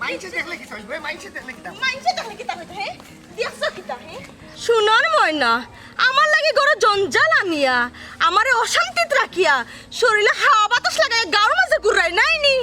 মাইনছে দেখলে কি হইবে মাইনছে দেখলে কি কইতা হে দেখছ কিতা হে শুনর ময়না আমার লাগি গড় জঞ্জাল আনিয়া আমারে অশান্তিত রাখিয়া শরীরে হাওয়া বাতাস লাগায় গাওর মাঝে ঘুরাই নাইনি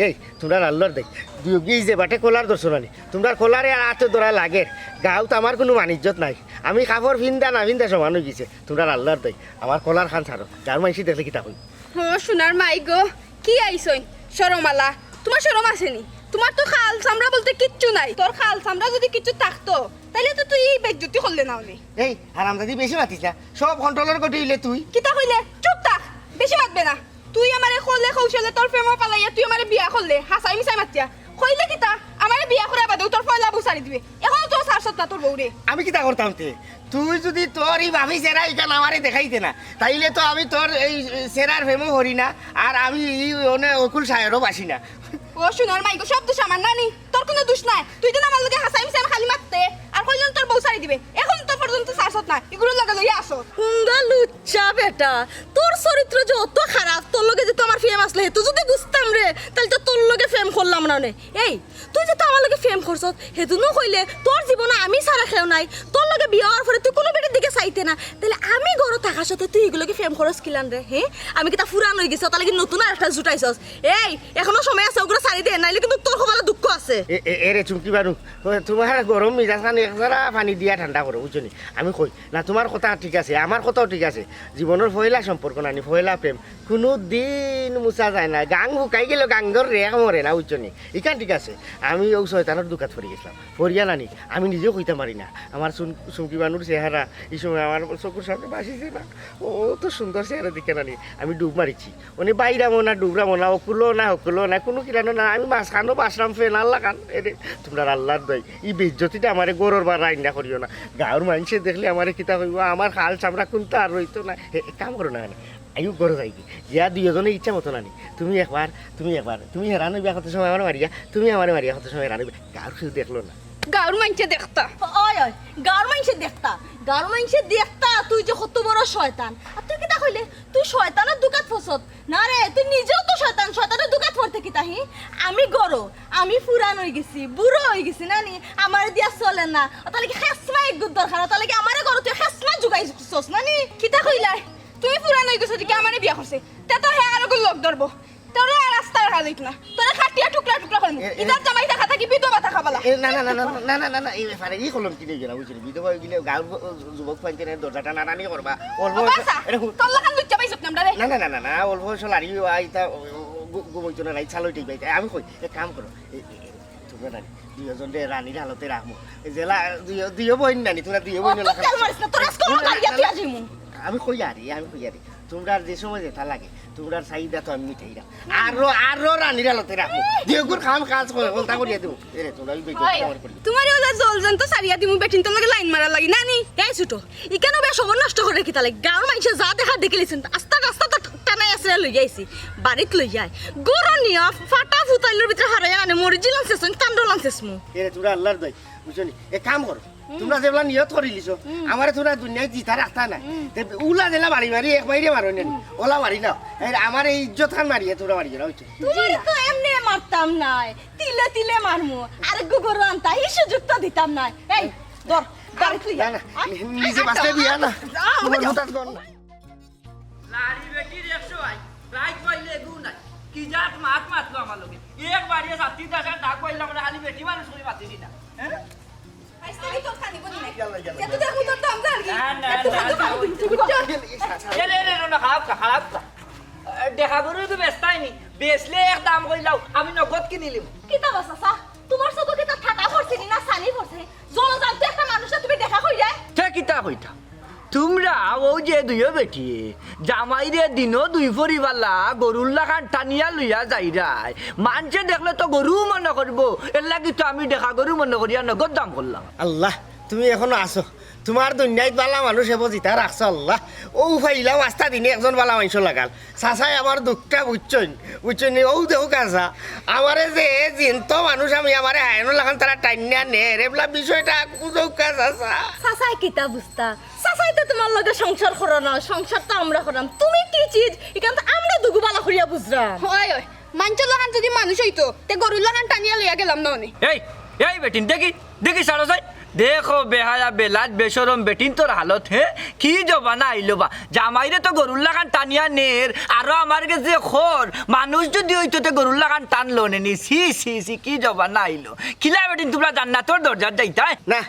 এই তোমরা আল্লাহর দেখ দুই যে বাটে কোলার দর্শনানি তোমরা কোলারে আর আতে দরা লাগে গাও তো আমার কোনো মানিজ্যত নাই আমি কাপড় ভিন্দা না ভিন্দা সমান হয়ে গেছে তোমরা আল্লাহর দেখ আমার কোলার খান ছাড়ো গাওর মাইনছি দেখলে কিতা হই ও সোনার মাই গো কি আইছই শরমালা তোমার শরম আসেনি তোমার তো খাল চামড়া বলতে কিচ্ছু নাই তোর খাল চামড়া যদি কিচ্ছু থাকতো তাহলে তো তুই বেজ্জতি করলে না হলে এই হারামজাদি বেশি মাতিস না সব কন্ট্রোলের করে দিলে তুই কিতা কইলে চুপ থাক বেশি মাতবে না তুই আমারে কইলে কৌশলে তোর প্রেম পালাইয়া তুই আমারে বিয়া করলে হাসাই মিছাই মাতিয়া কইলে কিতা আমারে বিয়া করে বাদে তোর পয়লা বুসারি দিবে এখন তো সারসত না তোর বউরে আমি কিতা করতাম তে তুই যদি তোর এই ভাবি সেরা এখান আমারে দেখাইতে না তাইলে তো আমি তোর এই সেরার ফেমও করি না আর আমি অকুল সাহেরও বাসি না ও সোনার মাই গো সব দোষ আমার নানি তোর কোনো দোষ নাই তুই তো আমার লগে হাসাই মিছাই খালি মারতে আর কইলেন তোর বউ সারি দিবে এখন তো পর্যন্ত সারসত না এগুলো লাগা লইয়া আসো হুঙ্গা লুচ্চা বেটা তোর চরিত্র যে অত খারাপ তোর লগে যে তোমার ফেম আসলে তুই যদি বুঝতাম রে তাহলে তো তোর লগে ফেম করলাম না নে এই তুই যে তো আমার লগে ফেম করছ হেতুনো কইলে তোর জীবনে আমি সারা খেও নাই তোর লগে বিয়ে হওয়ার পরে তুই কোনো বেটির দিকে চাইতে না তাহলে আমি ঘরে থাকার সাথে তুই এগুলোকে ফেম খরচ কিলান রে হে আমি কি তা ফুরান হয়ে গেছি তাহলে কি নতুন আর একটা জুটাইছস এই এখনো সময় আছে ওগুলো সারি দে নাইলে কিন্তু তোর কপালে দুঃখ আছে এরে চুমকি বানু তোমার গরম মিজাজ খান একজরা পানি দিয়া ঠান্ডা করো বুঝলি আমি কই না তোমার কথা ঠিক আছে আমার কথাও ঠিক আছে জীবনের পয়লা সম্পর্ক নানি পয়লা প্রেম কোনো দিন মুছা যায় না গাং শুকাই গেল গাঙ্গর রেখ মরে না বুঝলি ইখান ঠিক আছে আমি ও শয়তানের দোকাত পড়ে গেছিলাম পড়িয়া নানি আমি নিজেও কইতে পারি না আমার চুমকি বানুর চেহারা এই সময় আমার চকুর সামনে বাসিছে না ও তো সুন্দর চেহারা দিকে নানি আমি ডুব মারিছি উনি বাইরামো না ডুবরামো না হকুলো না কোনো কিরানো না আমি মাঝখানো বাসরাম ফেন আল্লাহ খান এরে তোমরা আল্লাহর দই এই বেজ্জতিটা আমারে গরুর বা রান্না করিও না গাঁর মানুষে দেখলে আমারে কিতা কইব আমার খাল চামড়া কোনটা আর রইতো না কাম করো না আয়ু গরো যাই যা দুইজনে ইচ্ছা মতো নানি তুমি একবার তুমি হেরানো বিয়া কত সময় আমার মারিয়া তুমি আমার মারিয়া কত সময় রানো গাঁর কেউ দেখলো না গাঁর মানছে দেখতা ওই গাঁর মাইনছে দেখতা তুই যে কত বড় শয়তান আর তুই কিতা কইলে তুই শয়তানের দুকাত ফসত না রে তুই নিজেও তো শয়তানের দুকাত পড়তে কিতা হি আমি গরো আমি পুরান হয়ে গেছি বুড়ো হয়ে গেছি নানি আমার দিয়া চলে না তাহলে কি খেসমা এক গুদ দরকার তাহলে কি আমারে গরো তুই খেসমা জুগাইছস নানি কিতা কইলাই তুই পুরান হয়ে গেছো কি আমারে বিয়া করছে তে তো হে আরো লোক ধরবো তোরা রাস্তা রাখা যাইত না তোরা খাটিয়া টুকরা করবি ইদার জামাই দেখা থাকি বিধবা থাকা বলা না এই ব্যাপারে ই কলম কিনে গেলাম বুঝলি বিধবা গেলে গাঁর যুবক পাইতে দরজাটা নানানি করবা অল্প তোর লাগান লুচ্চা পাইছত না আমরা না অল্প বয়স লাড়ি আইতা গোবইজনে রাই চালই ঠিক পাইতে আমি কই এক কাম করো তোমরা নানি দুইজন রানীর হালতে রাখবো জেলা দুইও বইন নানি তোরা দুইও বইন আমি কই আরি তোমরা যে সময় যেটা লাগে তোমরা চাহিদা তো আমি মিঠাই রাখ আরো রানীর হালতে রাখবো যেগুর কাম কাজ করে বলতা করিয়া দেবো এরে তোমরা তোমার ওলা জলজন তো সারিয়া দিমু বেটিন তোর লাগে লাইন মারা লাগি নানি এই ছুটো ইকানো বেশ সবর নষ্ট করে কিতা লাগে গাঁর মাইনছে যা দেখা দেখিলিছেন আস্তা তো টানাই আছে লই যাইছি বাড়িত লই যায় গরনিয়া ফাটা ফুতাইলের ভিতরে হারাইয়া আনে মরিজিল আনছেন কান্ডল আনছেসমু এরে তোরা আল্লাহর দই বুঝছনি এক কাম করো তোমরা যেগুলা নিয়ত করে লিছো আমার তোরা দুনিয়ায় জিতা রাখতা না উলা জেলা মারি এক মাইরে মারো নি ওলা মারি নাও আমার এই ইজ্জত খান মারিয়ে তোরা মারি না হইছে তুই তো এমনি মারতাম নাই তিলে মারমু আর গুগর আনতা এই সুযোগ তো দিতাম নাই এই ধর বাড়ি তুই না নিজে বাসে বিয়া না তোমার হঠাৎ কোন লাড়ি বেটির 100 আই রাইট কইলে গু নাই কি জাত মাতলো আমার লগে এক বাড়িয়ে 70,000 টাকা কইলাম না খালি বেটি মানুষ করি মাতি দিনা হ্যাঁ আইসলি তো খানি বনি নাই এত দেখো তো দাম জানি না খারাপ দেখা করে তো বেস্তাই নি বেসলে এক দাম কইলাও আমি নগদ কিনিলিম কিতা বাসা তোমার সব কিতা ঠাটা করছিস না সানি করছিস জল জানতে একটা মানুষে তুমি দেখা কই যায় তে কিতা কইতা তোমরা ও যে দুইও বেটি জামাইরে দিনও দুই পরিবালা গরুর লাগান টানিয়া লইয়া যাইরাই মানছে দেখলে তো গরু মনে করবো এর লাগি তো আমি দেখা গরু মনে করিয়া নগদ দাম করলাম আল্লাহ তুমি এখনো আসো তোমার দুনিয়াত বালা মানুষ এব জিতা রাখছো আল্লাহ ও ফাইলাম আস্তা দিনে একজন বালা মানুষ লাগাল চাচাই আমার দুঃখটা বুঝছনি ও দেও কাঁচা আমারে যে জিন্ত মানুষ আমি আমারে হায়নো লাগান তারা টাইনিয়া নে রেবলা বিষয়টা কুজৌ কাঁচা চাচাই কিতা বুঝতা চাচাই তো তোমার লগে সংসার করো না সংসার তো আমরা করাম তুমি কি চিজ এখান তো আমরা দুগু বালা করিয়া বুঝরাম হয় মাঞ্চল লাগান যদি মানুষ হইতো তে গরুর লাগান টানিয়া লইয়া গেলাম না অনে এই এই বেটিন দেখি দেখি সারো সাই দেখো বেহায়া বেলাজ বেসরম বেটিন তোর হালত হে কি জবানা আইলো বা জামাইরে তো গরুর লাগান টানিয়া নের আরো আমার কাছে খর মানুষ যদি হইতো তো গরুর লাগান টানলো নেনি সি সি সি কি জবানা আইলো কিলা বেটিন তোমরা জান্নাতর দরজার যাইতাই না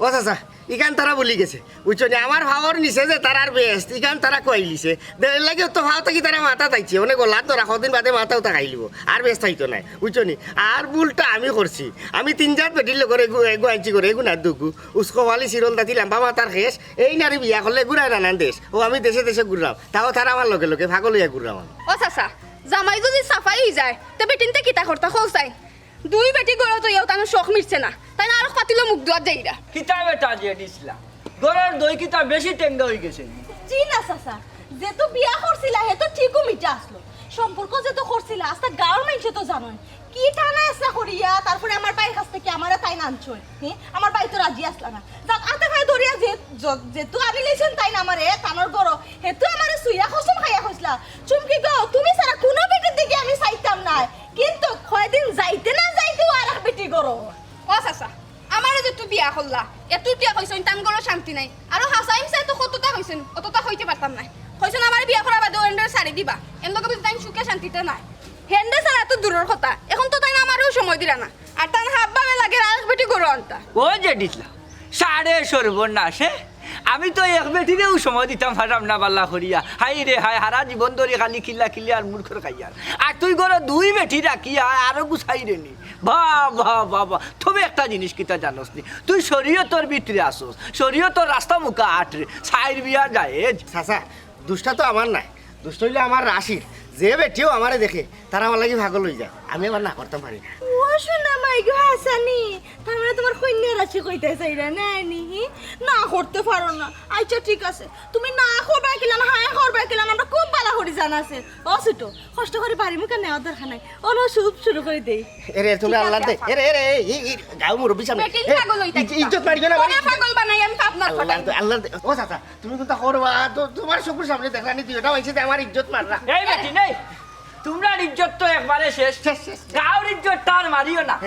ও চাচা ইখান তারা বলি গেছে বুঝছো নি আমার ভাবর নিছে যে তারার বেস্ট ইখান তারা কইলিছে দেড় লাগে তো ভাও থাকি তারা মাথা তাইছে অনেক গলাত তো রাখো দিন বাদে মাথাও তাকাইলিব আর বেস্ট থাইতো নাই বুঝছো নি আর ভুলটা আমি করছি আমি 3-4 বেটির লোকের এগু আনছি করে এগু না দুগু উস্কো ওয়ালি সিরল দাতি লাম্বা মাথার শেষ এই নারী বিয়া করলে ঘুরায় নানান দেশ ও আমি দেশে দেশে ঘুরলাম তাও তারা আমার লোকে লোকে ভাগল হইয়া ঘুরলাম ও চাচা জামাই যদি সাফাই হয়ে যায় তে বেটিনতে কিতা করতা খোসাই দুই বেটি গড় তো ইয়াও তানো শখ মিটছে না তাই না আর পাতিলো মুখ দুয়ার যাইরা কিতা বেটা যে দিছলা গরের দই কিতা বেশি টেঙ্গা হই গেছে জি না চাচা যেহেতু বিয়া করছিলা হে তো ঠিকও মিটা আসলো সম্পর্ক যেহেতু করছিলা আস্তা গাঁর মানুষে তো জানোই কি টানা এসা করিয়া তারপরে আমার বাইর কাছ থেকে আমার তাই নানছই হ্যাঁ আমার বাই তো রাজি আসলা না যাক আতে ভাই ধরিয়া যেহেতু আমি লেছেন তাই না আমারে কানর গড় হেতু আমারে সুইয়া কসম খাইয়া কইছলা চুমকি গো তুমি সারা কোনো বেটির দিকে আমি চাইতাম না কিন্তু কয়দিন যাইতে না যাইতেও আর এক বেটি গড় ও চাচা আমারে যে তুই বিয়া করলা এত টিয়া কইছন তাম গড় শান্তি নাই আর হাসাইম চাই তো কতটা কইছন অতটা হইতে পারতাম না কইছন আমার বিয়া করা বাদে এন্ডার সারি দিবা এম লগে তাই সুখে শান্তিতে নাই হেন্ডে সারা তো দূরের কথা এখন তো তাই না আমারও সময় দিলা না আর তার হাবভাবে লাগে আর এক বেটি গড় আনতা ও যে দিছলা সাড়ে সর্বনাশ হে আমি তো এক বেটিরেও সময় দিতাম হারাম না বাল্লা করিয়া হাই রে হাই হারা জীবন ধরে খালি খিল্লা খিল্লি আর মূর্খর খাইয়ার আর তুই করে দুই বেটি রাখিয়া আরো গুছাই রেনি বাবা তুমি একটা জিনিস কিতা জানোস নি তুই শরীয়তর ভিতরে আসোস শরীয়তর রাস্তা মুখা আটরে সাইর বিয়া যায় চাচা দুষ্টা তো আমার নাই দুষ্ট হইলে আমার রাশির যে বেটিও আমারে দেখে তারা আমার লাগি ভাগল হয়ে যায় আমি আবার না করতাম পারি না ও শোনা মাই গো হাসানি তার মানে তোমার কন্যা রাশি কইতে চাইরা না নি না করতে পারো না আচ্ছা ঠিক আছে তুমি না করবা কিলা না হায় করবা কিলা আমরা খুব ভালো করে জানা আছে ও ছোট কষ্ট করে বাড়ি মুখে নেওয়ার দরকার নাই অন শুরু করে দেই এরে তুমি আল্লাহ দে এরে এরে এই গাও মুরব্বি সামনে বেটিন পাগল হইতা ইজ্জত মারিও না কোনে পাগল বানাই আমি আপনার কথা আল্লাহ দে ও চাচা তুমি কিন্তু করবা তো তোমার চোখের সামনে দেখলানি তুই এটা হইছে যে আমার ইজ্জত মাররা এই বেটি নেই তোমরা ইজ্জত তো একবারে শেষ গাঁর ইজ্জত তার মারিও না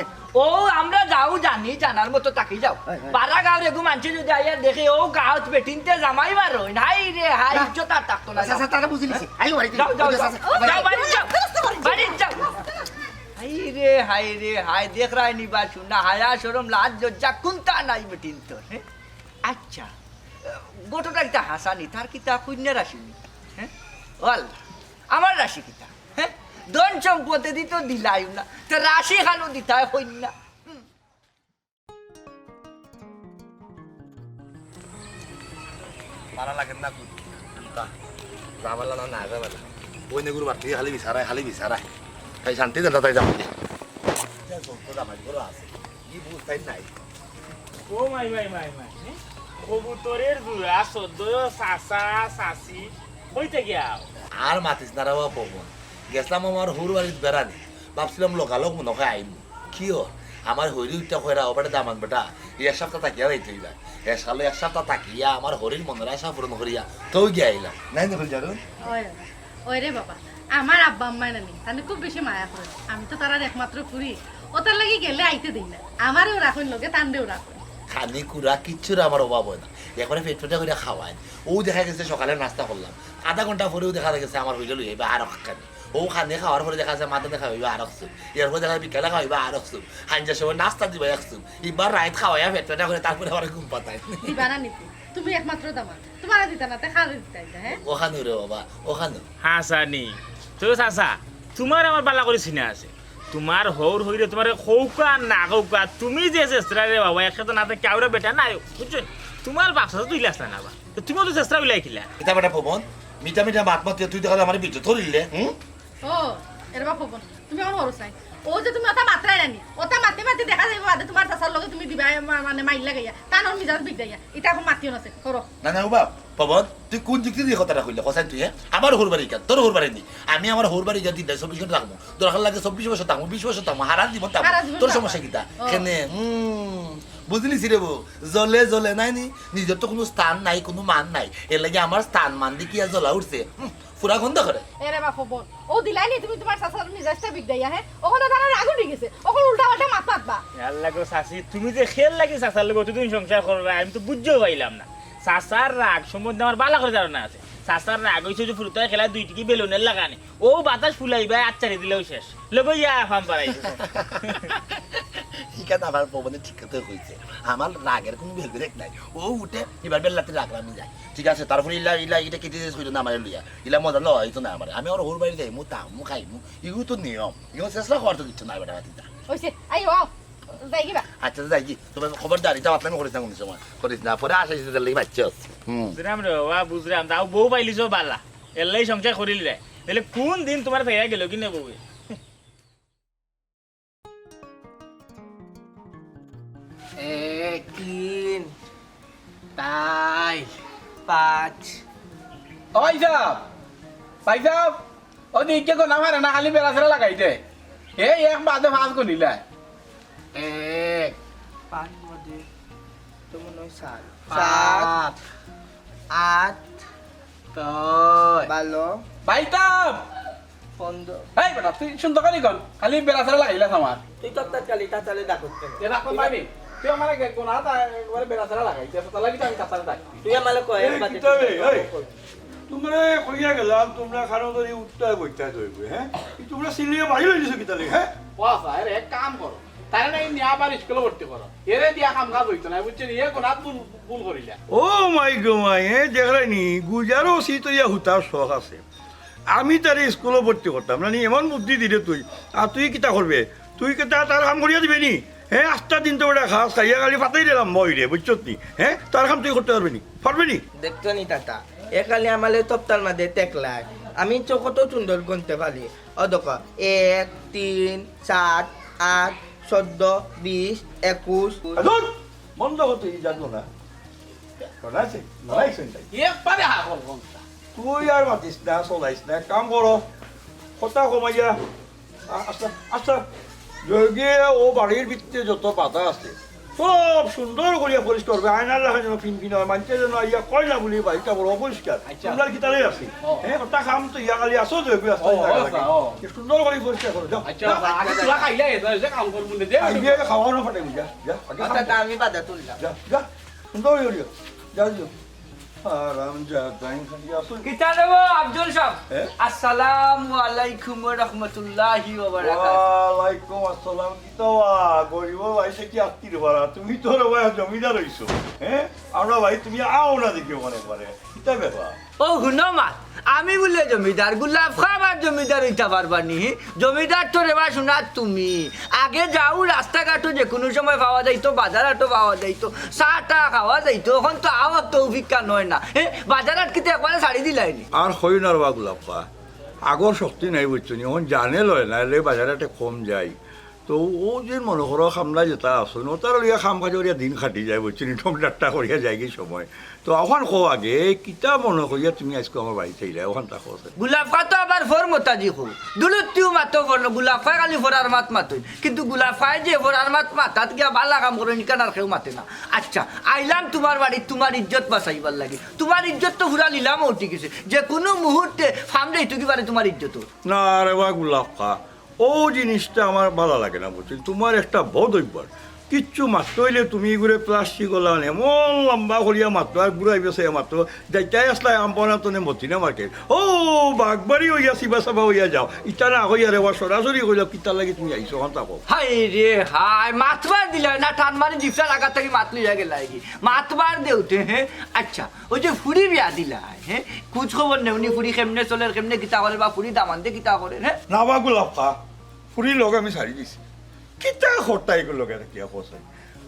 ও আমরা যাও জানি জানার মতো তাকি যাও পাড়া গাঁর এগু মানছে যদি আইয়া দেখে ও গাঁত বেটিনতে জামাই মারো হাই রে হাই ইজ্জত আর থাকতো না চাচা তারা বুঝিলিছি আই মারি যাও যাও যাও যাও বাড়ি যাও বাড়ি যাও হাই রে হাই দেখ রায় নিবা শুনা হায়া শরম লাজ লজ্জা কোনটা নাই বেটিন তোর আচ্ছা গোটটা কিতা হাসানি তার কিতা কন্যা রাশি হ্যাঁ ও আল্লাহ আমার রাশি কিতা হ্যাঁ ধন সম্পদে দিত দিলাই না তো রাশি খানো দিতা কন্যা মারা লাগেন না রামালা না যাবে না ওই নেগুর বাড়তি খালি বিচারায় তাই শান্তি দেন তাই যাবো কি বুঝতাই নাই ও মাই কবুতরের জুড়া সদ্য চাচা চাচি হইতে গিয়া আর মাতিস না রাবা পবন গেছিলাম আমার হুর বাড়ির বেড়ানি ভাবছিলাম লোকালোক মনে হয় আইম কি আমার হরি উঠটা খয়রা ওপরে দামান বেটা এক সপ্তাহ তাকিয়া যাইতে যায় সালে এক সপ্তাহ তাকিয়া আমার হরির মনের আশা পূরণ করিয়া তো গিয়ে আইলাম নাই না জানুন ওই রে বাবা আমার আব্বা আম্মাই নানি তাহলে খুব বেশি মায়া করে আমি তো তার একমাত্র পুরি ওটার লাগি গেলে আইতে দিই না আমারও রাখুন লোকে তান্ডেও রাখুন খানি কুড়া কিচ্ছুর আমার অভাব হয় না একবারে পেট পেটে করে খাওয়ায় ও দেখা গেছে সকালে নাস্তা করলাম আধা ঘন্টা পরেও দেখা গেছে আমার হইলে লই আইবা আর খানি ও খানে খাওয়ার পরে দেখা যায় মাথা দেখা হইবা আর সুপ এরপর দেখা বিকালে খাওয়াইবা আর সুপ হাঞ্জার সময় নাস্তা দিবা এক সুপ এবার রাইত খাওয়াইয়া পেট পেটে করে তারপরে আমার ঘুম পাতায় দিবা না নিতি তুমি একমাত্র দামা তোমার দিতা না খাওয়া দিতা হ্যাঁ ওখানে রে বাবা ওখানে হাসানি তো চাচা তোমার আমার বালা করে চিনা আছে তোমার হৌর হইরে তোমার খৌকা না খৌকা তুমি যে চেষ্টা রে বাবা একসাথে না থাকে কাউরে বেটা নাই বুঝছো তোমার বাপসা তুই আসলা না বা তুমিও তো চেষ্টা উলাই খিলা এটা বেটা পবন মিঠা মিঠা মাত মাত তুই দেখা আমার বিদ্যুৎ ধরিলে ও এর বাপ বোন তুমি আমার হরসাই ও যে তুমি ওটা মাত্রাই রানি ওটা মাতি মাতি দেখা যাইব বাদে তোমার চাচার লগে তুমি দিবা মানে মাইল লাগাইয়া তানোর মিজাজ বিগদাইয়া এটা এখন মাতিও আছে করো না না বাবা পবন তুই কোন যুক্তি দিয়ে কথাটা কইলে কোসাই তুই আমার হুরবাড়ি কান তোর হুরবাড়ি নি আমি আমার হুরবাড়ি যা দিন 24 ঘন্টা থাকবো দরকার লাগে 24 বছর থাকবো 20 বছর থাকবো হারা জীবন থাকবো তোর সমস্যা কিটা কেনে বুঝলি রে বউ জ্বলে জ্বলে নাই নি নিজের তো কোনো স্থান নাই কোনো মান নাই এর লাগে আমার স্থান মান দিয়ে কি আর জ্বলা উঠছে পুরা গন্ধ করে এরে বাপ বোন ও দিলাই নি তুমি তোমার চাচার মিজাজটা বিগদাইয়া হ্যাঁ ওখানে তারা রাগু ঠিক আছে ওখানে উল্টা পাল্টা মাত মাতবা আল্লাহ গো চাচি তুমি যে খেল লাগি চাচার লোক তুমি সংসার করবে আমি তো বুঝতেও পাইলাম না চাচার রাগ সম্বন্ধে আমার বালা করে ধারণা আছে চাচার রাগ হয়েছে যে ফুরুতায় খেলা 2 টিকি বেলুনের লাগানে ও বাতাস ফুলাইবা আচ্ছারি দিলেও শেষ লোক ইয়া ফাম পারাইছে ঠিক আছে আমার প্রবন্ধে ঠিক কথা হয়েছে আমার রাগের কোনো বেলবেরেক নাই ও উঠে এবার বেল্লাতে রাখলাম যায় ঠিক আছে তারপরে এটা কেটে হইতো না আমার লইয়া ইলা মজা লওয়া হইতো না আমার আমি ওর ওর বাড়ি যাই তামু খাইমু এগুলো তো নিয়ম এগুলো চেষ্টা করতে দিচ্ছ না বেটা বাতিটা হইছে আই ও যাই কিবা আচ্ছা যাই কি তোমার খবরদারি এটা আপনার করিস না কোনো সময় করিস না পরে আসা যেতে লাগি বাচ্চা বুঝলাম রে বাবা বুঝলাম তাও বউ পাইলিছ বালা এলাই সংসার করিল রে তাহলে কোন দিন তোমার থেকে গেল কিনে বউ 1 3 4 5 ওই যাব পাইছাব ওদি কে কোন আমার না খালি বেলা ফেরা লাগাইতে এই এক বাদে ফাস কো নিলা 1 5 মধ্যে তো মনে হয় 7 8 ভালো পাইতাম 15 এই বেটা তুই সুন্দর করে কোন খালি বেলা ফেরা লাগাইলা আমার তুই তো তাৎকালি তাতালে ডাকত কেন এরা কোন পাবি তুই আমারে কোন আতা একবারে বেলা ফেরা লাগাইতে তো লাগি আমি তাতালে ডাক তুই আমালে কয় বাদে তোমরা কইয়া গেলাম তোমরা খানো ধরে উঠতে বইতে হইবে হ্যাঁ তোমরা সিলিয়ে বাড়ি লইছো কি তালে হ্যাঁ বাবা আরে এক কাম করো তারে নাই নিয়া আবার স্কুলে ভর্তি করো এরে দিয়া কাম কাজ হইতো না বুঝছেন ইয়ে কোন হাত ভুল করিলা ও মাই গো মাই দেখলাইনি গুজারও সিতইয়া হুতার শখ আছে আমি তারে স্কুলে ভর্তি করতাম না এমন বুদ্ধি দিলে তুই আর তুই কিতা করবে তুই কিতা তার কাম করিয়া দিবে নি হ্যাঁ 8টা দিন তো ওটা খাস খাইয়া গালি ফাটাই দিলাম মই রে বুঝছত নি হ্যাঁ তার কাম তুই করতে পারবি নি পারবি নি দেখতো নি তাতা একালে আমালে তপ্তার মাঝে টেকলায় আমি তো কত সুন্দর গুনতে পারি ও দেখো 1 3 7 8 14 20 21 ধুর বন্ধ হতে জানো না আছে নয় সেন্টাই একবারে হাগল কোনটা তুই আর মাতিস না চলাইস না কাম করো কথা কমাইয়া আচ্ছা আচ্ছা যদিও ও বাড়ির ভিতরে যত পাতা আছে সব সুন্দর করিয়া পরিষ্কার করবে আয়নার লেখা যেন ফিনফিন হয় মানুষের যেন ইয়া কয় না বলি বাড়িটা বড় অপরিষ্কার তোমরা কি তালে আছি হ্যাঁ কথা খাম তো ইয়া কালি আসো যে সুন্দর করে পরিষ্কার করো যাও আচ্ছা আগে তোলা খাইলে যে কাম করব দে আইডিয়া খাওয়াও না ফাটে যা যা আচ্ছা আমি বাধা তুললাম যা যা সুন্দর করিয়া যা যা আরাম যা তাই খালি আসো কিতা দেব আব্দুল সাহেব হ্যাঁ? আসসালামু আলাইকুম ওয়া রাহমাতুল্লাহি ওয়া বারাকাতুহু ওয়ালাইকুম আসসালাম কিতাওয়া গরিব ভাই সে কি আত্মীর ভরা তুমি তো রে ভাই জমিদার হইছো হ্যাঁ আমরা ভাই তুমি আও না দেখি মনে করে কিতা ব্যাপার ও হুনো মা আমি বলে জমিদার গুলাব খাবার জমিদার হইতে পারবানি জমিদার তো রেবা শোনা তুমি আগে যাও রাস্তাঘাটও যে কোনো সময় পাওয়া যাইতো বাজারহাটও পাওয়া যাইতো চাটা খাওয়া যাইতো এখন তো আমার তৌফিকা নয় না বাজারহাট কিন্তু একবারে ছাড়ি দিলাইনি আর হইনার বা গোলাপা আগর শক্তি নাই বুঝছো নি এখন জানে লয় না রে বাজারে কম যায় তো ও যে মনে করো খামলা যেটা আসুন ও তার লিয়া খাম কাজ করিয়া দিন খাটি যায় বুঝছো নি ঠমডাট্টা করিয়া যায় কি সময় তো এখন কো আগে কিতা মনে করিয়া তুমি আজকে আমার বাড়িতে এলে ওখান তা খোঁজ গুলাব খা তো আবার ফোর মতাজি খো দুলুতিও মাতো ফোর গুলাব খা খালি ফোরার মাত মাতই কিন্তু গুলাব খাই যে ফোরার মাত মাতাত গিয়া বালা কাম করে নিকানার কেউ মাতে না আচ্ছা আইলাম তোমার বাড়ি তোমার ইজ্জত বাঁচাইবার লাগে তোমার ইজ্জত তো হুরা নিলাম উঠি গেছে যে কোনো মুহূর্তে ফামলে ইটুকি পারে তোমার ইজ্জত না রে বা গোলাপা ও জিনিসটা আমার ভালো লাগে না বুঝছি তোমার একটা বদ অভ্যাস কিচ্ছু মাত্র হইলে তুমি ঘুরে প্লাস্টিক গলা এমন লম্বা করিয়া মাত্র আর ঘুরাই বেছে মাত্র যাইতাই আসলাই আম্পনা তো মতিনা মার্কেট ও বাগবাড়ি হইয়া চিবা চাবা হইয়া যাও ইটা না হইয়া রে সরাসরি কইল কিতা লাগি তুমি আইছো হন তাকো হাই রে হাই মাতবার দিলা না টান মারি জিপসার আগা থেকে মাত লইয়া গেলা কি মাতবার দেউতে হ্যাঁ আচ্ছা ওই যে ফুড়ি বিয়া দিলা হ্যাঁ কুছ খবর নেউনি ফুড়ি কেমনে চলে কেমনে কিতা করে বা ফুড়ি দামান দে কিতা করে হ্যাঁ না বা গোলাপা ফুড়ির লগ আমি ছাড়ি দিছি কিতা হরতাই লগে কিয়া খোঁচাই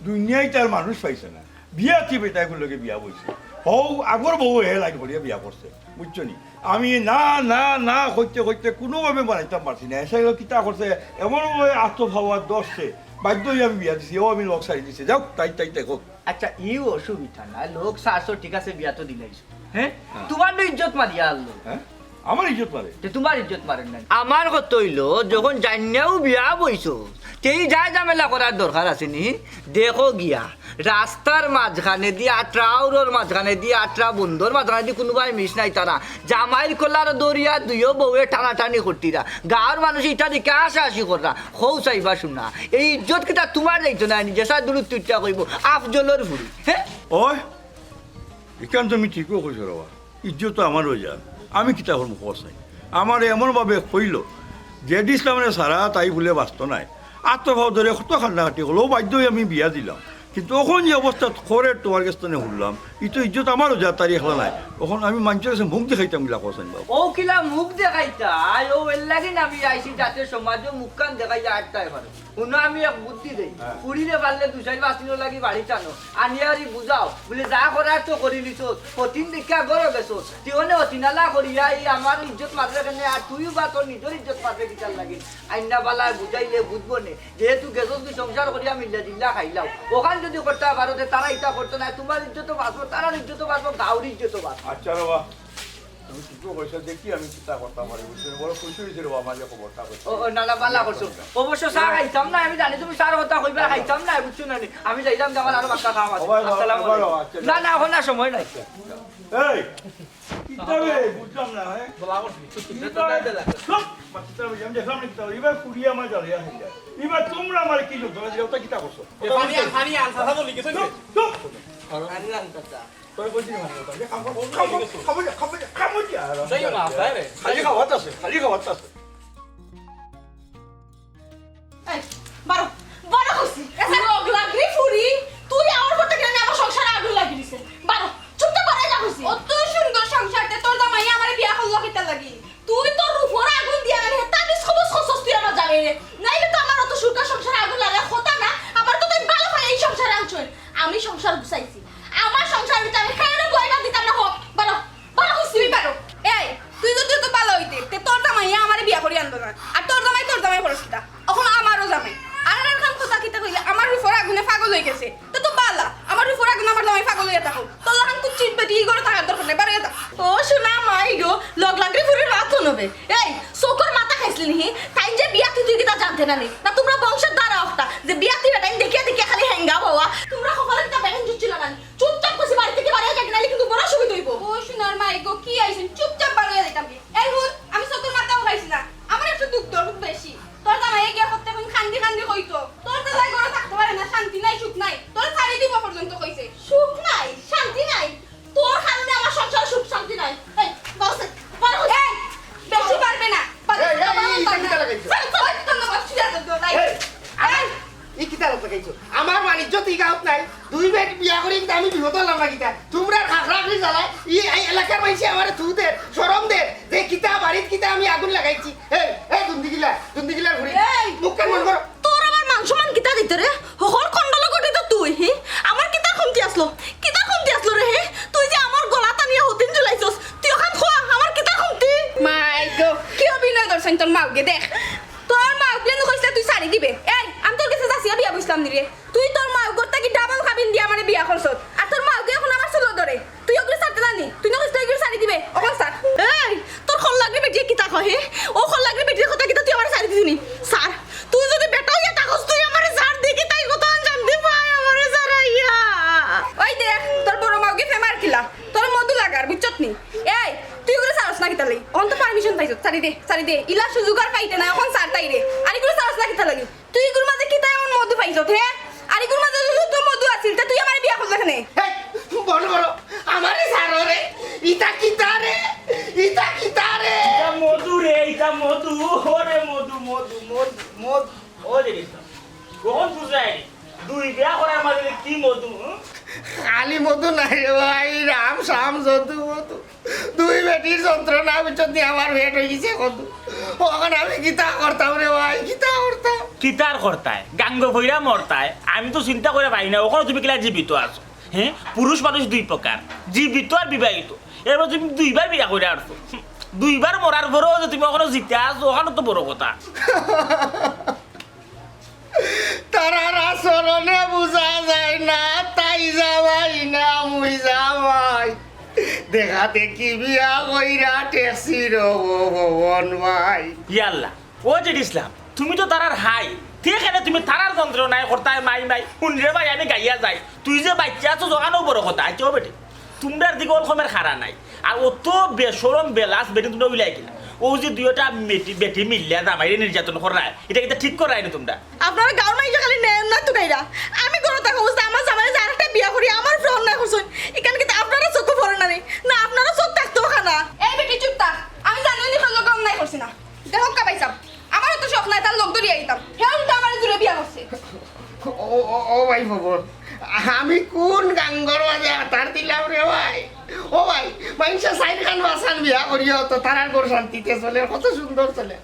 দুনিয়ায় তার মানুষ পাইছে না বিয়া কি বেটাই লগে বিয়া বইছে হও আগর বউ হে লাইন করিয়া বিয়া করছে বুঝছো নি আমি না না না হইতে হইতে কোনোভাবে বানাইতাম পারছি না এসে কিতা করছে এমন আত্মভাবার দশছে বাধ্য হয়ে আমি বিয়া দিছি ও আমি লগ ছাড়ি দিছি যাও তাই তাই দেখো আচ্ছা এই অসুবিধা না লোক শাশো ঠিক আছে বিয়া তো দিলাইছো হ্যাঁ তোমার তো ইজ্জত মারিয়া আনলো হ্যাঁ আমার ইজ্জত মারে তে তোমার ইজ্জত মারেন নাই আমার কথা হইলো যখন জান্যাও বিয়া বইছো তেই যা ঝামেলা করার দরকার আছে নি দেখো গিয়া রাস্তার মাঝখানে দিয়ে আট্রাউরোর মাঝখানে দিয়ে আট্রা বন্ধুর মাঝখানে দিয়ে কোনোবাই মিস নাই তারা জামাইল কলার দরিয়া দুইও বউয়ে টানাটানি করতিরা গাঁর মানুষ ইটা দিকে আসি কররা হৌ চাইবা শুনা এই ইজ্জত কিটা তোমার যাইতো না নিজে সার দূরত্ব ইটা কইব আফজলের ফুরি হ্যাঁ ওই এখান তুমি ঠিকও কইছো রবা ইজ্জত আমার হয়ে যা আমি কিতা করবো চাই আমার এমনভাবে কইল যে দিছিলাম মানে সারা তাই ভুলে বাঁচত নাই আত্মভাব ধরে কত খান্ডাখাটি হলেও বাধ্য হয়ে আমি বিয়া দিলাম কিন্তু ওখন যে অবস্থা খরে তোমার কাছে শুনলাম ইতো ইজ্জত আমারও যা তারি খেলা নাই ওখন আমি মানুষের কাছে মুখ দেখাইতাম গিলা কোসাইন বাবু ও কিলা মুখ দেখাইতাই ও এর লাগে আমি আইছি যাতে সমাজে মুখ কান দেখাই আটটাই পারে উনো আমি এক বুদ্ধি দেই পুরিলে পারলে দু চার পাঁচ দিন লাগি বাড়ি টানো আনিয়ারি বুঝাও বলে যা করার তো করি নিছো হতিন দেখা গড়ে গেছো তিওনে হতিনালা করিয়া এই আমার ইজ্জত মারবে কেন আর তুইও বা তোর নিজের ইজ্জত মারবে কিতার লাগে আইনা বালা বুঝাইলে বুঝবো নে যেহেতু গেছো তুই সংসার করিয়া মিল্লা জিল্লা খাইলাও ওখান যদি করতে পারো তারা ইটা করতো না তোমার ইজ্জত বাঁচবো তারা ইজ্জত বাঁচবো গাউর ইজ্জত বাঁচবো আচ্ছা রবা তুমি ঠিকও কইছো দেখি আমি চিন্তা করতাম পারি বুঝছেন বড় খুশি হয়েছে রবা আমার যে খবরটা কইছো ও নালা বালা করছো অবশ্য চা খাইতাম না আমি জানি তুমি চার কথা কইবা খাইতাম না বুঝছো না আমি যাইতাম আমার আরো বাক্কা খাওয়া আছে আসসালামু আলাইকুম না না এখন না সময় নাই এই কিতাবে বুঝলাম না হ্যাঁ বলা করছি সব মাত্রা আমি দেখলাম না কিতাব এবার কুড়িয়ে আমার জ্বালিয়া হয়ে যায় এবার তোমরা আমার কি লোক তোমরা যেটা কিতা করছো পানি আনসার তো লিখেছ আনি আনতা তোর কইছি মানে ওটা যে খাবো যাইও না আরে খালি খাওয়াত আছে এই বারো বারো কইছি এসে রোগ লাগলি ফুরি তুই আমার করতে গেলে আমার সংসারে আগুন লাগি দিছে বারো চুপ করে যা কইছি অত সুন্দর সংসারতে তোর জামাই আমার বিয়া করলো কিতা লাগি তুই তোর রূপর আগুন দিয়া মানে তাবিজ খবর খসস তুই আমার যাবে রে নাইলে তো আমার অত সুরকা সংসারে আগুন লাগা কথা না আবার তো তুই ভালো হয় এই সংসারে আনছই আমি সংসার গুছাইছি আমার সংসার ভিতরে আমি খাইরে বইবা দিতাম না হোক বারো বারো কইছি পারো এই তুই যদি তো ভালো হইতে তে তোর জামাই আমার বিয়া করি আনতো না আর তোর জামাই পরিস্থিতি এখন আমারও জামাই আর খান কথা কিতা কইলে আমার উপর আগুনে পাগল হয়ে গেছে তো বালা আমার উপর আগুন আমার জামাই পাগল হয়ে থাকো তোর এখন তুই চিটবে দি করে থাকার দরকার নেই বারো ও শোনা মাই গো লগ লাগরি ফুরির রাত নবে এই চোখর মাথা খাইছিলি নি তাই যে বিয়া তুই কিতা জানতে না না তোমরা বংশের দ্বারা হতা যে বিয়া তুই বেটাই দেখিয়া দেখিয়া খালি হ্যাঙ্গা বাবা তোমরা সকলে কিতা বেহেন জুচ্ছিল না চুপচাপ কইছি বাড়ি থেকে বাড়ি যাই নালি কিন্তু বড় সুবিধা হইব ও সোনার মাই গো কি আইছেন চুপচাপ বাড়ি যাইতাম এই হুন আমি চোখের মাথাও খাইছি না আমার একটু দুঃখ দরদ বেশি তোর জামাই গিয়া করতে কোন খান্দি কইতো তোর জামাই ঘরে থাকতে পারে না শান্তি নাই সুখ নাই তোর ছাড়ি দিব পর্যন্ত কইছে সুখ নাই শান্তি নাই তোর কারণে আমার সংসার সুখ শান্তি নাই এই বস বড় এই বেশি পারবে না ই কিতা লোক লাগাইছো আমার বাণিজ্য তুই গাঁত নাই দুই বেট বিয়া করে কিন্তু আমি বিহত হলাম না কিতা তোমরা খাখরাখরি জ্বালায় এই এলাকার মানুষে আমার থুদের সরম দের যে কিতা বাড়িত কিতা আমি আগুন লাগাইছি এই দুন্দিগিলার ঘুরি মুখ কান মন করো তোর আমার মান সম্মান কিতা দিতে রে হল খন্ডল গঠিত তুই হি আমার কিতা খুমতি আসলো রে হে তুই যে আমার গলা টানিয়া হতিন ঝুলাইছস তুই ওখান খোয়া আমার কিতা খুমতি মাই গো কি অভিনয় করছেন তোর মাউকে দেখ তোর মাউকে কইছে তুই শাড়ি দিবে এই আমি তোর কাছে যাচ্ছি বিয়া বুঝতাম নি রে তুই তোর মাউ করতে কি ডাবল খাবিন দিয়ে আমারে বিয়া করছস আর তোর মাউকে এখন আমার চুলো ধরে তুই ওগুলো ছাড়তে জানি তুই না কইছিস তুই শাড়ি দিবে ওখান স্যার এই তোর খল লাগলি বেটি কিতা কহে ও খল লাগলি বেটির কথা কিতা তুই আমার সারি দিছিনি স্যার তুই যদি বেটা হইয়া তাকস তুই আমারে জার দেখি তাই কথা জানতে পাই আমারে জারাইয়া ওই দেখ তোর বড় মাউকে ফেমার কিলা তোর মধু লাগার বুঝছত নি এই তুই ওগুলো সারস না কিতা লাগি অন তো পারমিশন পাইছ সারি দে ইলা সুযোগ আর পাইতে না এখন সার তাই রে আর এগুলো সারস না কিতা লাগি তুই এগুলোর মাঝে কিতা এমন মধু পাইছ হে আর এগুলোর মাঝে তো মধু আছিল তা তুই আমার বিয়া করছ এখানে বল করো আমারে সারো রে ইটা কিতা রে মধু রে এটা মধু ওরে মধু ও দেখিস কখন বুঝাই দুই বিয়া করার মাঝে কি মধু খালি মধু নাই রে ভাই রাম শাম জন্তু মধু দুই বেটির যন্ত্রণা পিছত দিয়ে আমার ভেট হয়ে গেছে কত ওখানে আমি কিতা করতাম রে ভাই কিতার করতায় গাঙ্গ ভৈরা মরতায় আমি তো চিন্তা করে পাই না ওখানে তুমি কিলা জীবিত আছো হ্যাঁ পুরুষ মানুষ দুই প্রকার জীবিত আর বিবাহিত এবার তুমি দুইবার বিয়া করে আসছো দুইবার মরার পরেও যে তুমি ওখানে জিতে আসো ওখানে তো বড় কথা তারার আচরণে বোঝা যায় না তাই যাওয়াই না মুই যাওয়াই দেখা দেখি বিয়া কইরা ট্যাক্সির ভবন ভাই ইয়াল্লা ও যে ইসলাম তুমি তো তারার হাই সেখানে তুমি তারার যন্ত্রণায় কর্তায় মাই মাই শুনরে ভাই আমি গাইয়া যাই তুই যে বাচ্চা আছো জগানো বড় কথা আইতেও বেটে তোমরার দিকে ওরকমের খারা নাই আর অত বেসরম বেলাস বেটি তোমরা উলাই কিনা ও যে দুইটা বেটি মিললে জামাইরে নির্যাতন করায় এটা কিন্তু ঠিক করায় না তোমরা আপনারা গাঁর মাইজা খালি নেন না তো গাইরা আমি কোনো টাকা বুঝতে আমার জামাই যে আরেকটা বিয়া করি আমার ফ্রন না করছেন এখানে কিন্তু আপনারা চোখ পড়ে না রে না আপনারা চোখ থাকতেও খানা এই বেটি চুপ থাক আমি জানি নি লোক অন্যায় করছি না দেখো কা পাইছাম আমারও তো শখ নাই তার লোক ধরিয়ে আইতাম হে উল্টা আমার জুড়ে বিয়া করছে ও ভাই ভবন আমি কোন গাঙ্গর মাঝে আতার দিলাম রে ভাই ও ভাই মানুষে সাইড খান বাসান বিয়া করিও তো তারার ঘর শান্তিতে চলে কত সুন্দর চলে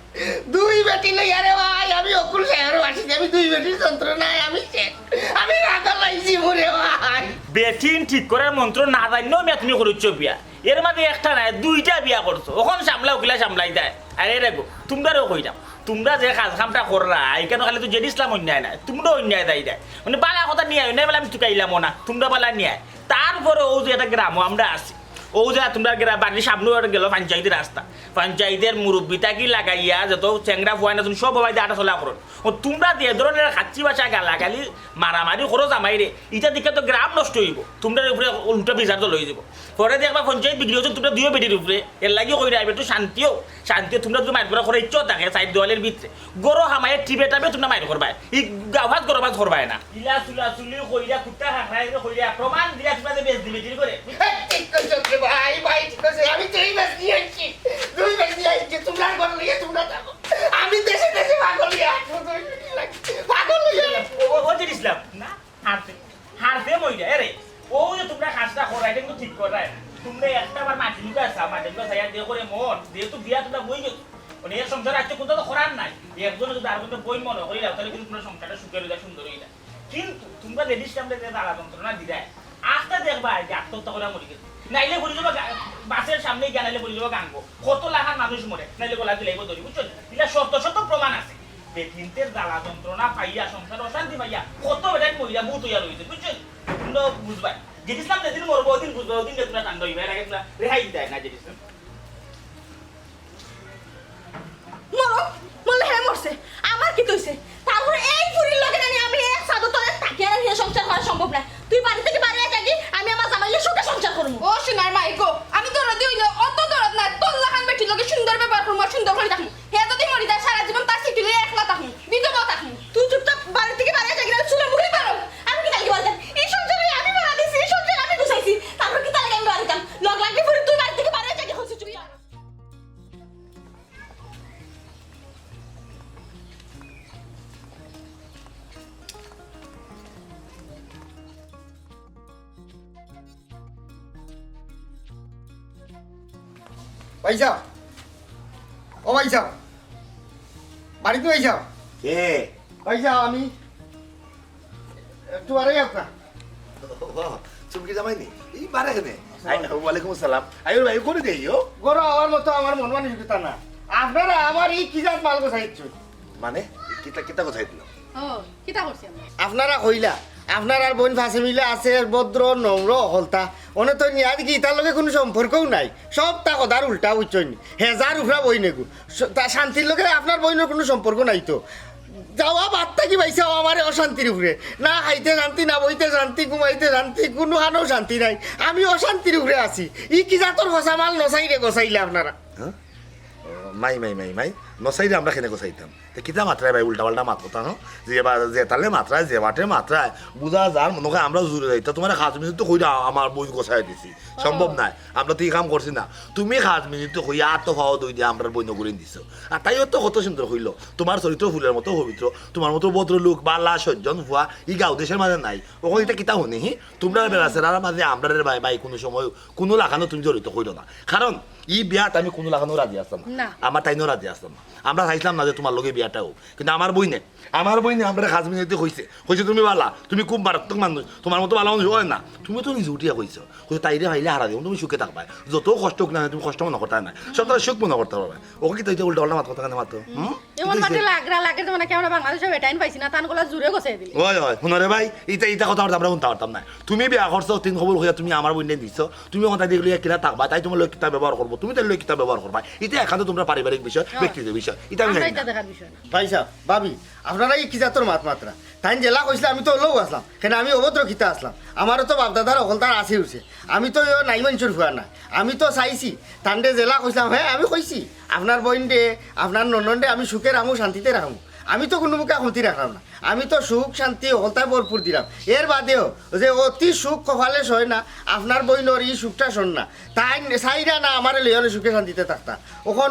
দুই বেটি লই আরে ভাই আমি অকুল শহরে আসি আমি দুই বেটির যন্ত্রণায় আমি শেষ আমি রাগা লাইছি মরে ভাই বেটিন ঠিক করার মন্ত্র না জানিও মেয়ে তুমি করছ বিয়া এর মাঝে একটা নাই দুইটা বিয়া করছো ওখান সামলা উকিলা সামলাই দেয় আরে রেগো তোমরাও কইতাম তোমরা যে কাজ কামটা কররা এখানে খালি তো জেড ইসলাম অন্যায় না তোমরা অন্যায় দেয় দেয় মানে বালা কথা নিয়ে আয় না বলে আমি চুকাইলাম না তোমরা বালা নিয়ে আয় তারপরে ও যে একটা গ্রামও আমরা আছি ও যে তোমরা বাড়ির সামনে গেল পঞ্চায়েতের রাস্তা পঞ্চায়েতের মুরব্বিটা কি লাগাইয়া যত চেংরা ফুয়াই না তুমি সব বাবাই দিয়ে আটা চলা করো ও তোমরা যে ধরনের খাচ্ছি বাসা গালাগালি মারামারি করো জামাই রে এটা দিকে তো গ্রাম নষ্ট হইব তোমরা উপরে উল্টো বিচার তো লই যাব পরে দেখবা পঞ্চায়েত বিক্রি হচ্ছে তোমরা দুইও বেটির উপরে এর লাগিও কই রাখবে তো শান্তিও তোমরা যদি মাইর করে ইচ্ছাও থাকে সাইড দেওয়ালের ভিতরে গরো হামায় টিপে টাপে তোমরা মাইর করবাই ই গাভাত গরবাত করবাই না ইলা চুলা চুলি কইরা কুত্তা খাখরাই কইরা প্রমাণ দিয়া তোমরা যে বেশ দিবে করে ঠিক কইছো ভাই ভাই ঠিক আছে আমি দুই বেশ দিয়ে আইছি দুই বেশ দিয়ে আইছি তোমরা ঘর লইয়া তোমরা থাকো আমি দেশে দেশে পাগল হইয়া পাগল হইয়া ও যে ইসলাম না হারতে মইরা আরে ও যে তোমরা কাজটা করাই কিন্তু ঠিক করাই তোমরা একটা বার মাটি লুকা আসা মাটি লুকা সাইয়া দিয়ে করে মন যেহেতু বিয়া তোমরা বই গেছো মানে এর সংসার আছে কোনটা তো করার নাই একজন যদি আর কোনটা বই মনে করি তাহলে কিন্তু তোমরা সংসারটা সুখের হয়ে যায় সুন্দর হয়ে যায় কিন্তু তোমরা লেডিস সামনে যে দাঁড়া যন্ত্রণা দিদায় আস্তে দেখবা যে আত্মহত্যা করে মরি গেছে নাইলে বলি যাবো বাসের সামনে গিয়ে নাইলে বলি যাবো গানবো কত লাখার মানুষ মরে নাইলে গলা দিলাইব ধরি বুঝছো এটা শত শত প্রমাণ আছে বেঠিনতের জ্বালা যন্ত্রণা পাইয়া সংসার অশান্তি পাইয়া কত বেটাই মহিলা বহুত হইয়া রয়েছে বুঝছো তোমরা বুঝবাই যেদিন যেদিন মরবো ওদিন বুঝবো ওদিন তোমরা কান্দ হইবে এর আগে তোমরা রেহাই দেয় না যেদিন মরো বললে হ্যাঁ মরছে আমার কি কইছে তারপরে এই ফুরির লগে জানি আমি এক সাদো তলে তাকে আর হে সংসার করা সম্ভব না তুই বাড়ি থেকে বাইরে যাবি আমি আমার জামাইলে সুখে সংসার করব ও সোনার মাইকো আমি দরদ হইলো অত দরদ না তোল্লা খান বেটি লগে সুন্দর ব্যবহার করব সুন্দর করে থাকমু হে যদি মরি যায় সারা জীবন তার সিটিলে একলা থাকমু বিধবা থাকমু তুই চুপচাপ বাড়ি থেকে বাইরে যাবি না চুলে মুখে পারো আমি কি তালি বলতাম এই সংসারে আমি মারা দিছি এই সংসারে আমি গুছাইছি তারপর কি তালি আমি বাড়িতাম লগ লাগবে ফুরি তুই বাড়ি থেকে বাইরে যাবি হচ্ছে চুপচাপ পয়সা ও পয়সা বাড়িতে পয়সা কে পয়সা আমি একটু আরে আপনার চুমকি জামাইনি এই বারে কেনে ওয়ালাইকুম আসসালাম আইও ভাই করে দেইও গরো আমার মতো আমার মন মানসিকতা না আপনারা আমার এই কি জাত মাল গোছাইছো মানে কিতা কিতা কথা দিল ও কিতা করছি আমি আপনারা কইলা আপনার আর বোন ফাঁসে মিলে আছে ভদ্র নম্র হলতা অনে তো নিয়া দেখি তার লগে কোনো সম্পর্কও নাই সব তা কথার উল্টা বুঝছনি হেজার উফরা বই নেগু তা শান্তির লগে আপনার বইনের কোনো সম্পর্ক নাই তো যাওয়া বার্তা কি পাইছে আমার অশান্তির উপরে না খাইতে শান্তি না বইতে শান্তি ঘুমাইতে শান্তি কোনো হানেও শান্তি নাই আমি অশান্তির উপরে আছি ই কি জাতর ফসা মাল নসাই রে গোসাইলে আপনারা হ্যাঁ মাই নসাইলে আমরা কেনে গোসাইতাম কিতা মাত্রায় ভাই উল্টা পাল্টা মাত কথা যে তালে মাত্রায় যে বাটে মাত্রায় বুঝা যার মনে হয় আমরা জুড়ে যাই তোমার খাস মিনিট তো কইরা আমার বই গোসাই দিছি সম্ভব নাই আমরা তো এই কাম করছি না তুমি খাস মিনিট তো কইয়া আর তো ফাওয়া দই দিয়ে আমরা বই নগরিন দিছো আর তাইও তো কত সুন্দর হইল তোমার চরিত্র ফুলের মতো পবিত্র তোমার মতো ভদ্রলোক বালা সজ্জন ভুয়া ই গাঁও দেশের মাঝে নাই ওখানে এটা কিতা শুনি তোমরা বেড়াছেরার মাঝে আমরা ভাই ভাই কোনো সময় কোনো লাগানো তুমি জড়িত কইল না কারণ ই বিয়াত আমি কোনো লাগানো রাজি আসতাম না। আমার তাইনও রাজি আসতাম আমরা চাইছিলাম না যে তোমার লগে বিয়াটাও, কিন্তু আমার বইনে আমরা খাজমিনিতে কইছে তুমি বালা, তুমি খুব মারাত্মক মানুষ, তোমার মতো ভালো মানুষ হয় না, তুমি তো নিজে উঠিয়া কইছো তাইরে হাইলে হারা দিব, তুমি সুখে থাকবা, যত কষ্ট হোক না তুমি কষ্ট মনে করতে না, সব তারা সুখ মনে করতে পারবে। ওকে কি তাইতে উল্টা উল্টা মাথা কথা মাত্র এমন মাঠে লাগে তো মানে কি আমরা বাংলাদেশে বেটাইন পাইছি না, তান গলা জুড়ে গছে দিলি। হয় শুনারে ভাই, ইটা কথা আমরা শুনতে পারতাম না। তুমি বিয়া করছো, তিন খবর হইয়া তুমি আমার বইনে দিছো, তুমি কথা দেখলে কিনা থাকবা, তাই তোমার লোক কিতাব ব্যবহার করবো, তুমি তাই লোক কিতাব ব্যবহার করবা, এটা এখানে তোমরা পারিবারিক বিষয়, ব্যক্তিগত বিষয়, এটা আমি জানি না। দেখার বিষয় না ভাই সাহেব ভাবি, আপনারা এই কি জাতর মাত্রা তাই জেলা কইছিল, আমি তো লোক আসলাম কেন, আমি অভদ্র খিতা আসলাম, আমারও তো বাপদাদার অকলতার আসি উঠছে, আমি তো নাই মানুষের ভুয়া না, আমি তো চাইছি তান্ডে জেলা কইসলাম, হ্যাঁ আমি কইছি আপনার বইন দে আপনার ননন দে আমি সুখে রাখবো, শান্তিতে রাখবো, আমি তো কোনো মুখে ক্ষতি রাখলাম না, আমি তো সুখ শান্তি অকলতায় ভরপুর দিলাম। এর বাদেও যে অতি সুখ কপালে সয় না, আপনার বইনর ই সুখটা শোন না, তাই চাইরা না আমার লিওনে সুখে শান্তিতে থাকতা। ওখন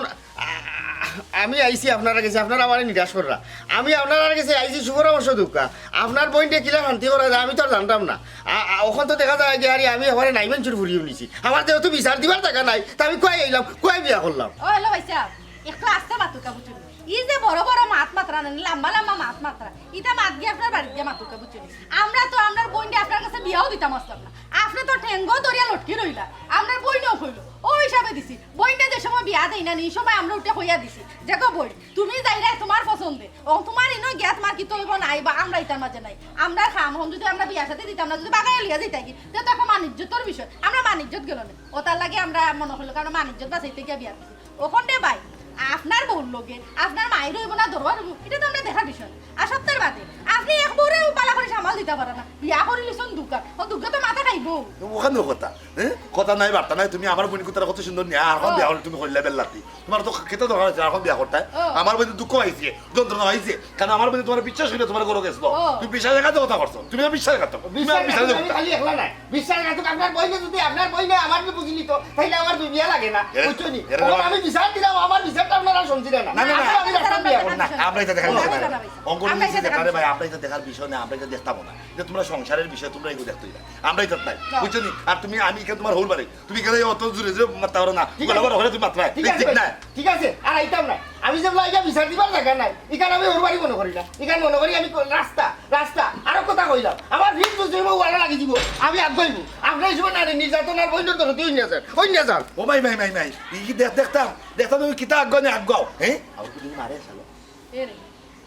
আমি আইছি আপনারা গেছি, আপনারা আমার নিরাশ করা, আমি আপনারা গেছি আইছি সুপরামর্শ দুঃখা, আপনার বইনটা কিলা শান্তি করা যায় আমি তো আর জানতাম না। ওখান তো দেখা যায় যে আরে আমি আমার নাই মানুষের ঘুরিয়ে নিছি, আমার যেহেতু বিচার দিবার টাকা নাই, তা আমি কয়ে আইলাম, কয়ে বিয়া করলাম। ও হ্যালো ভাই সাহেব, একটু আস্তে মাতুকা বুঝুন, ই যে বড় বড় মাত মাত্রা নেন, লম্বা লম্বা মাত মাত্রা, এটা মাত গিয়ে আপনার বাড়ি গিয়ে মাতুকা বুঝুন। আমরা তো আপনার বইনটা আপনার কাছে বিয়াও দিতাম আসলাম না, আপনি তো ঠেঙ্গো দরিয়া লটকি রইলা, আপনার বইনও কইলো ও হিসাবে দিছি, বইনটা যে সময় বিয়া দেই না এই সময় আমরা উঠে কইয়া দিছি, দেখো বই তুমি যাইরা তোমার পছন্দে, ও তোমার ইনো জ্ঞাত তোমার কি তৈব নাই বা আমরা ইতার মাঝে নাই, আমরা খাম হন যদি আমরা বিয়ার সাথে দিতাম না, যদি বাগায় লিয়া যাইতাই কি তো একটা মানিজ্যতর বিষয়, আমরা মানিজ্যত গেল না, ও তার লাগে আমরা মনে হলো কারণ মানিজ্যত বাঁচাইতে গিয়া বিয়া দিছি। ওখানে ভাই আপনার বউর লোকে আপনার মায়ের হইব না দরবার হইব, এটা তো আমরা দেখার বিষয়। আর সপ্তাহের বাদে আপনি এক বউরে পালা করে সামাল দিতে পারে না, বিয়া করিলিছন দুঃখা, ও দুঃখা তো মাথা খাইব। ওখানে কথা কথা নাই বার্তা নাই, তুমি আমার বোন কুতার কত সুন্দর নিয়ে এখন বিয়া হলে তুমি করলে বেল্লাতি, তোমার তো খেতে দরকার আছে এখন বিয়া করতে, আমার বোন দুঃখ হয়েছে, যন্ত্রণা হয়েছে, কারণ আমার বোন তোমার বিশ্বাস করে তোমার ঘরে গেছিল, তুমি বিশ্বাসঘাতক কথা করছো, তুমি বিশ্বাসঘাতক, খালি একলা নাই বিশ্বাসঘাতক, আপনার বইনে যদি আপনার বইনে আমার বুঝলি তো তাইলে আমার বিয়া লাগে না, বুঝছো নি? আমি বিচার দিলাম, আমার বিচারটা আপনারা শুনছিলেন না, আমি রাস্তা বিয়া করব না, আমরা এটা দেখার বিষয় না, অঙ্কন নিচে দেখারে ভাই, আমরা এটা দেখার বিষয় না, আমরা এটা দেখতাম না, যে তোমরা সংসারের বিষয় তোমরা এগুলো দেখতেই না, আমরা এটা নাই, বুঝছো নি? আর তুমি আমি এখানে তোমার হোল বাড়ি, তুমি এখানে অত জোরে জোরে মারতে পারো না, তুমি মাত্রা ঠিক না, ঠিক আছে, আর আইতাম না, আমি যে এটা বিচার দিবার জায়গা নাই, এখানে আমি ওর বাড়ি মনে করি না, এখানে মনে করি আমি রাস্তা রাস্তা আরো কথা কইলাম, আমার ভিড় বুঝতে ওয়ালা লাগি দিব, আমি আগাইব, আপনার সময় না নির্যাতনার বইন ধরো তুই নিয়ে যান, ওই নিয়ে যান। ও ভাই দেখতাম তুমি কিতা আগাও না আগাও, হ্যাঁ আমার তুমি মারে চালো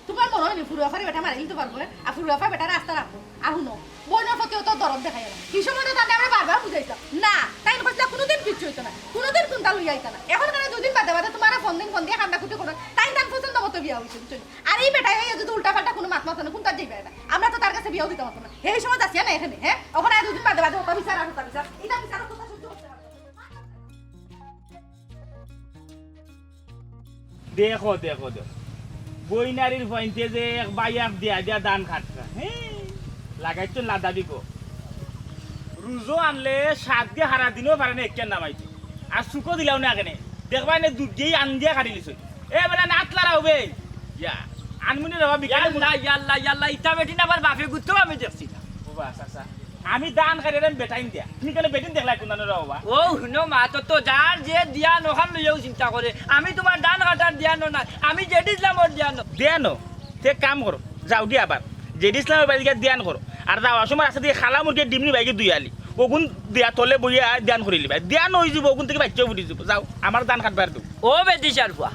তোমার মনে হয় ফুরুয়াফারি বেটা মারি দিতে পারবো, আর ফুরুয়াফা বেটা রাস্তা রাখবো, আর শুনো বইনের প্রতিও তো দরদ দেখাই না, কি সময় তো তাকে আমরা বারবার বুঝাইতাম না, তাই বলছিলাম কোনোদিন কিচ্ছু হইতো না, কোনোদিন কোনটা লইয়া আইতা না, এখন কেন দুদিন বাদে বাদে তোমার ফোন দিয়ে কান্না কুটি করো, তাই তার পছন্দ মতো বিয়া হয়েছে, বুঝছো? আর এই বেটাই যদি উল্টা পাল্টা কোনো মাত মাথা না কোনটা যাইবে না, আমরা তো তার কাছে বিয়াও দিতে পারতাম না, এই সময় যাচ্ছি না এখানে, হ্যাঁ ওখানে দুদিন বাদে বাদে ওটা বিচার আর ওটা বিচার, এটা বিচার কথা সহ্য করতে পারবো। দেখো দেখো দেখো বইনারির পয়েন্টে যে এক বাইয়াক দিয়া দিয়া দান খাটরা, লাগাইছ লাদাবি গো, রুজো আনলে সাত দিয়ে হারা দিনও পারে না একের নামাইছে, আর চুকো দিলাও না কেনে দেখবাই না দুধ দিয়ে আন দিয়া কাটি লিছ, এ বেলা নাতলারা হবে ইয়া আনমুনি রবা বিকালে ইয়াল্লা ইয়াল্লা ইটা বেটি না আবার বাপে গুতো আমি দেখছি না, ও বাস আচ্ছা আমি দান খাই বেটাইন দিয়া, তুমি কেন বেটিন দেখলা কোন বাবা? ও শুনো মা তো যার যে দিয়া নখান লইয়াও চিন্তা করে, আমি তোমার ডান কাটার দিয়ানো না, আমি জেডি ইসলামর দিয়ানো দিয়ানো, তে কাম করো যাও দিয়া আবার জেডি ইসলামের বাড়িকে দিয়ান করো, আর যাওয়ার সময় রাস্তা দিয়ে খালা মুরগি ডিমনি বাইকে দুই আলি ওগুন দিয়া তলে বইয়া দান করে লিবা, দিয়ান হয়ে যাব, ওগুন থেকে বাচ্চাও ফুটি যাব, যাও আমার দান কাটবার দেবো। ও বেটি সারফুয়া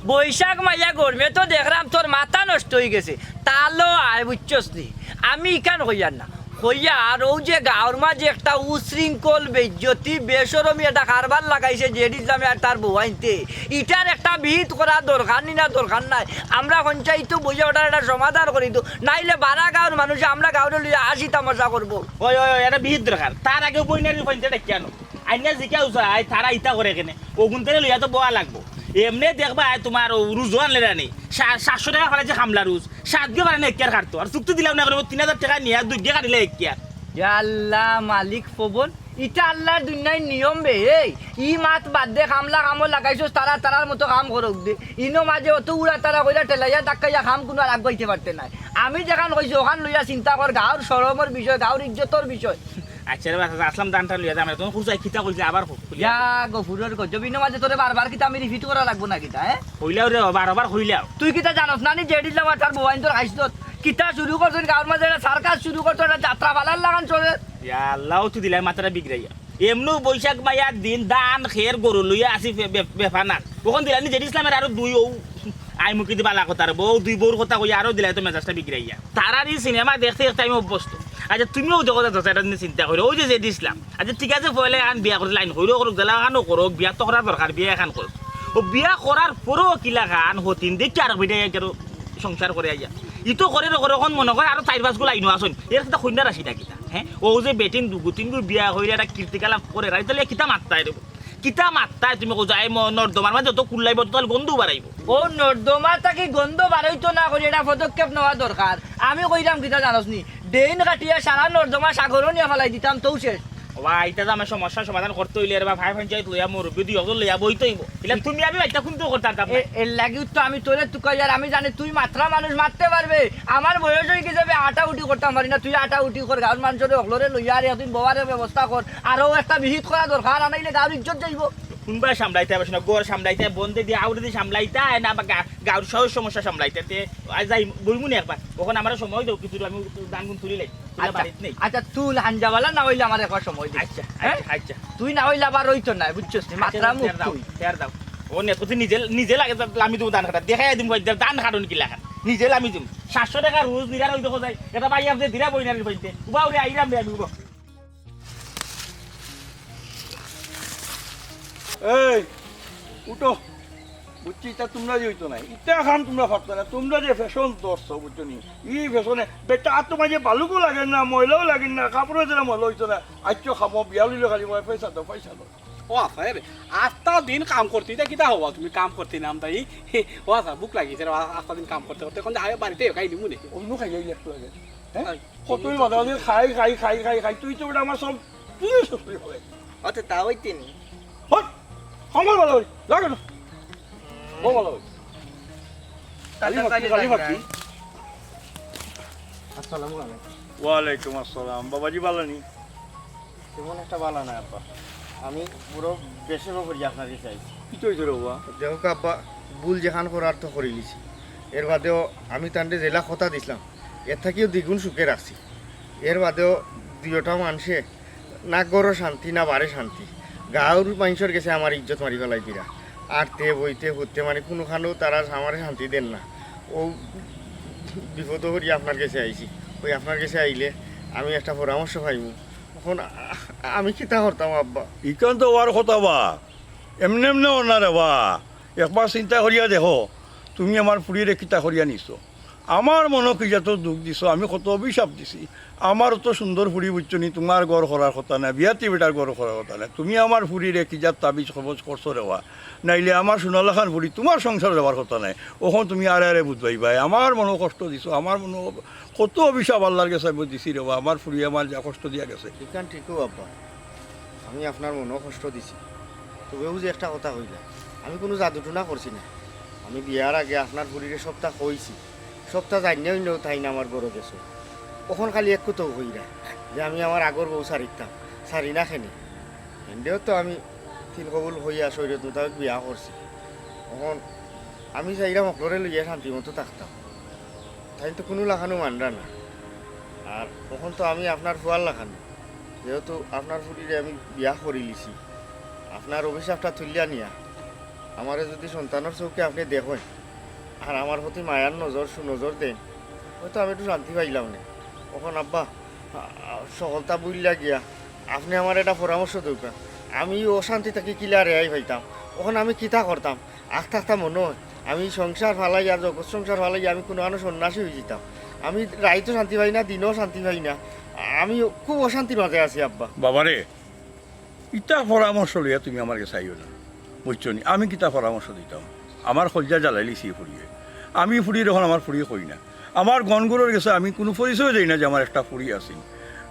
বৈশাখ মাইয়া গরমে তো দেখলাম তোর মাথা নষ্ট হয়ে গেছে, তালো আয় বুঝছস নি, আমি ইখান হইয়ার না হইয়া, আর ও যে গাঁর মাঝে একটা উশৃঙ্খল বেজ্জতি বেসরমি একটা কারবার লাগাইছে জেডি ইসলামে আর তার বউ আনতে, ইটার একটা বিহিত করা দরকার নি না দরকার নাই, আমরা পঞ্চায়েত বুঝে ওটার একটা সমাধান করি তো, নাইলে বারা গাঁর মানুষ আমরা গাঁরে লইয়া আসি তামাশা করবো। ওই ওই এটা বিহিত দরকার, তার আগে বইনারি পয়েন্টটা কেন আইনা জিজ্ঞাসা উচাই তারা ইটা করে কেনে ওগুন থেকে লইয়া তো বোয়া লাগবো, এমনি দেখবা তোমার রুজও আনলে রানি 700 টাকা ফেলে যে খামলা রুজ 7 দিয়ে পারে না একের কাটতো, আর চুক্তি দিলাম না করে 3000 টাকা নিয়ে 2 দিয়ে কাটিলে একের। আল্লাহ মালিক পবন, ইটা আল্লাহর দুনিয়ার নিয়ম বে, ই মাত বাদ দে কামলা কামো লাগাইছো তারা তারার মতো কাম করুক দে, ইনো মাঝে অত উড়া তারা কইরা টেলাইয়া ডাক্কাইয়া কাম কোনো আর আগাইতে পারতে নাই, আমি যেখান কইছি ওখান লইয়া চিন্তা কর, গাঁর শরমের বিষয় গাঁর ইজ্জতর বিষয়। আচ্ছা রে বাচ্চা আসলাম দানটা লইয়া যাম, তুমি খুঁজাই খিতা কইছে আবার যা গফুরের গজবিনের মাঝে তোরে বারবার কিতা আমি রিপিট করা লাগবো না কিতা হ্যাঁ হইলাও রে বারবার হইলাও তুই কিতা জানোস না নি জেডিলাম আর তার মোবাইল তোর আইসত কিতা শুরু করছেন গাঁর মাঝে সার্কাস শুরু করছো একটা যাত্রা পালার লাগান চলে আল্লাহ তো দিলাই মাথাটা বিগড়াইয়া এমনু বৈশাখ মাইয়ার দিন দান খের গরু লইয়া আসি বেফানা কখন দিলানি জেডি ইসলামের আরো দুই আইমুখি দিবা লাগো তার বউ দুই বউর কথা কইয়া আরো দিলাই তো মেজাজটা বিগড়াইয়া তারার এই সিনেমা দেখতে দেখতে আমি অভ্যস্ত আচ্ছা তুমিও জগতে ধরছো এটা নিয়ে চিন্তা করো ওই যে জেডি ইসলাম আচ্ছা ঠিক আছে পয়লে এখন বিয়া করে লাইন হইলেও করুক জেলা খানও করুক বিয়া তো করার দরকার বিয়া এখন করুক ও বিয়া করার পরও কিলা খান হতিন দেখি আর বিটাই কেন সংসার করে আইয়া ইটো করে এখন মনে করে আরো 4-5 গুলো আইনো আসুন এর কিতা কন্যা রাশি না কিতা হ্যাঁ ও যে বেটিন দুগুতিনগুর বিয়া হইলে একটা কীর্তিকালাপ করে রাই তাহলে কিতা মাত্তায় দেবো কিতা মাত্তায় তুমি যাই নর্দমার মাঝে যত কুল্লাইব তাহলে গন্ধ বাড়াইব ও নর্দমা তাকে গন্ধ বাড়াইতো না করে এটা পদক্ষেপ নেওয়া দরকার আমি কইলাম কিতা জানোস নি ডেইন কাটিয়া সারা নর্দমা সাগরও নিয়ে ফেলাই দিতাম তো শেষ বা এটা যে আমার সমস্যার সমাধান করতে হইলে বা ভাই পঞ্চায়েত লইয়া মুরব্বী দুই হজন লইয়া বইতে হইব এটা তুমি আমি বাইটা কিন্তু করতাম এর লাগি তো আমি তোরে তুকাই আর আমি জানি তুই মাত্রা মানুষ মারতে পারবে আমার বয়স হয়ে গেছে আটা উঠি করতাম পারি না তুই আটা উঠি কর গাঁর মানুষের অকলরে লইয়া আর তুই বওয়ারের ব্যবস্থা কর আরও একটা বিহিত করা দরকার আনাইলে গাঁর ইজ্জত যাইব কোনবা সামলাইতে হবে না গড় সামলাইতে বন্ধে দিয়ে আউড়ে দিয়ে সামলাইতে না বা গাঁর সহ সমস্যা সামলাইতে যাই বইমুনি একবার ওখানে আমার সময় দাও কিছু আমি দান গুণ তুলি লাই বাড়িতে নেই আচ্ছা তুই হাঞ্জাওয়ালা না হইলে আমার একবার সময় দে আচ্ছা হ্যাঁ? আচ্ছা তুই না হইলে আবার রইতো না বুঝছিস নি মাত্রা মুখ তুই ফের দাও ও নেত নিজে নিজে লাগে আমি দেবো দান খাটা দেখাই দিম দান খাটুন কি লাগান নিজে আমি দিম 700 টাকা রোজ নিরার ওই দেখো যায় এটা পাই আপনি ধীরা বইনারি পাইতে উবাও রে আইরাম রে আমি এই উঠো বুঝছি এটা তোমরা যে হইতো না ইটা খান তোমরা ভাবতো না তোমরা যে ফ্যাশন ধরছো বুঝছো নি ই ফ্যাশনে বেটা আর তোমার যে বালুকও লাগে না ময়লাও লাগে না কাপড়ও যেন ময়লা হইতো না আজকে খাবো বিয়া লইলে খালি মই পয়সা দাও ও আচ্ছা রে 8টা দিন কাম করতে এটা কিতা হবা তুমি কাম করতে নাম তাই ও আচ্ছা বুক লাগিছে 8টা দিন কাম করতে করতে কোন যায় বাড়িতে খাই দিমু নাকি অন্য খাই যাই একটু লাগে হ্যাঁ কতই মাথা দিয়ে খাই খাই খাই খাই খাই তুই তো বেটা আমার সব তুই সব করে আচ্ছা তা হইতেনি হট আমার ভালো হই লাগে না ও ভালো হই খালি ভাবছি আসসালামু আলাইকুম ওয়ালাইকুম আসসালাম বাবাজি ভালো নি তেমন একটা ভালো না আব্বা আমি পুরো বেশি করি আপনাকে চাইছি কি তো হইছে রে বাবা দেখো আব্বা ভুল যেখান করার তো করে লিছি এর বাদেও আমি তান্ডে জেলা কথা দিছিলাম এর থেকেও দ্বিগুণ সুখে রাখছি এর বাদেও দুইটা মানুষে না গড়ো শান্তি না বারে শান্তি গাঁর মানুষের গেছে আমার ইজ্জত মারি ফেলাই দিরা আটতে বইতে ঘুরতে মানে কোনোখানেও তারা আমার শান্তি দেন না ও বিপদ করি আপনার কাছে আইছি ওই আপনার কাছে আইলে আমি একটা পরামর্শ পাইব এখন আমি কিতা করতাম আব্বা ইকান তো ওর কথা বা এমনি এমনি না রে বা একবার চিন্তা করিয়া দেখো তুমি আমার ফুরিয়ে কিতা করিয়া নিছো আমার মনে কি যত দুঃখ দিছো আমি কত অভিশাপ দিছি আমার তো সুন্দর ফুরি বুঝছো নি তোমার গড় করার কথা না বিয়াতি বেটার গড় করার কথা না তুমি আমার ফুরিরে কি যা তাবিজ খবজ করছো রেওয়া নাইলে আমার সোনালাখান ফুরি তোমার সংসার যাওয়ার কথা নাই ওখন তুমি আরে আরে বুঝবাই ভাই আমার মনে কষ্ট দিছো আমার মনে কত অভিশাপ আল্লাহর কাছে দিছি রেওয়া আমার ফুরি আমার যা কষ্ট দিয়া গেছে ঠিকান ঠিকও আব্বা আমি আপনার মনেও কষ্ট দিছি তবেও যে একটা কথা হইলা আমি কোনো জাদুটুনা করছি না আমি বিয়ার আগে আপনার ফুরিরে সপ্তাহ কইছি সপ্তাহ জানিয়েও নেও তাই না আমার বড় গেছো ওখন খালি একটু তো হইরা যে আমি আমার আগর বউ সারিতাম সারি না খেনি এন্ডেও তো আমি তিন কবুল হইয়া শরীর মোতাবেক বিয়া করছি তখন আমি চাইরা মকলরে লইয়া শান্তি মতো থাকতাম তাই তো কোনো লাখানো মানরা না আর তখন তো আমি আপনার ফুয়ার লাখানো যেহেতু আপনার ফুরিরে আমি বিয়া করে লিছি আপনার অভিশাপটা তুলিয়া নিয়া আমারে যদি সন্তানের চৌকে আপনি দেখেন আর আমার প্রতি মায়ার নজর সুনজর দেন হয়তো আমি একটু শান্তি পাইলাম না তখন আব্বা সকলতা বুঝলা গিয়া আপনি আমার একটা পরামর্শ দরকার আমি অশান্তি থেকে কিলা রেহাই পাইতাম তখন আমি কিতা করতাম আস্তে আস্তে মনে হয় আমি সংসার ফালাই আর জগৎ সংসার ফালাই আমি কোনো আনো সন্ন্যাসী হয়ে যেতাম আমি রাইতো শান্তি পাই না দিনও শান্তি পাই না আমি খুব অশান্তির মাঝে আছি আব্বা বাবারে ইটা পরামর্শ লইয়া তুমি আমার কাছে আইও না বুঝছো নি আমি কিতা পরামর্শ দিতাম আমার সজ্জা জ্বালাইলিছি ফুরিয়ে আমি ফুরিয়ে যখন আমার ফুরিয়ে কই না আমার গনগুলোর গেছে আমি কোনো পরিচয় দিই না যে আমার একটা ফুরি আছি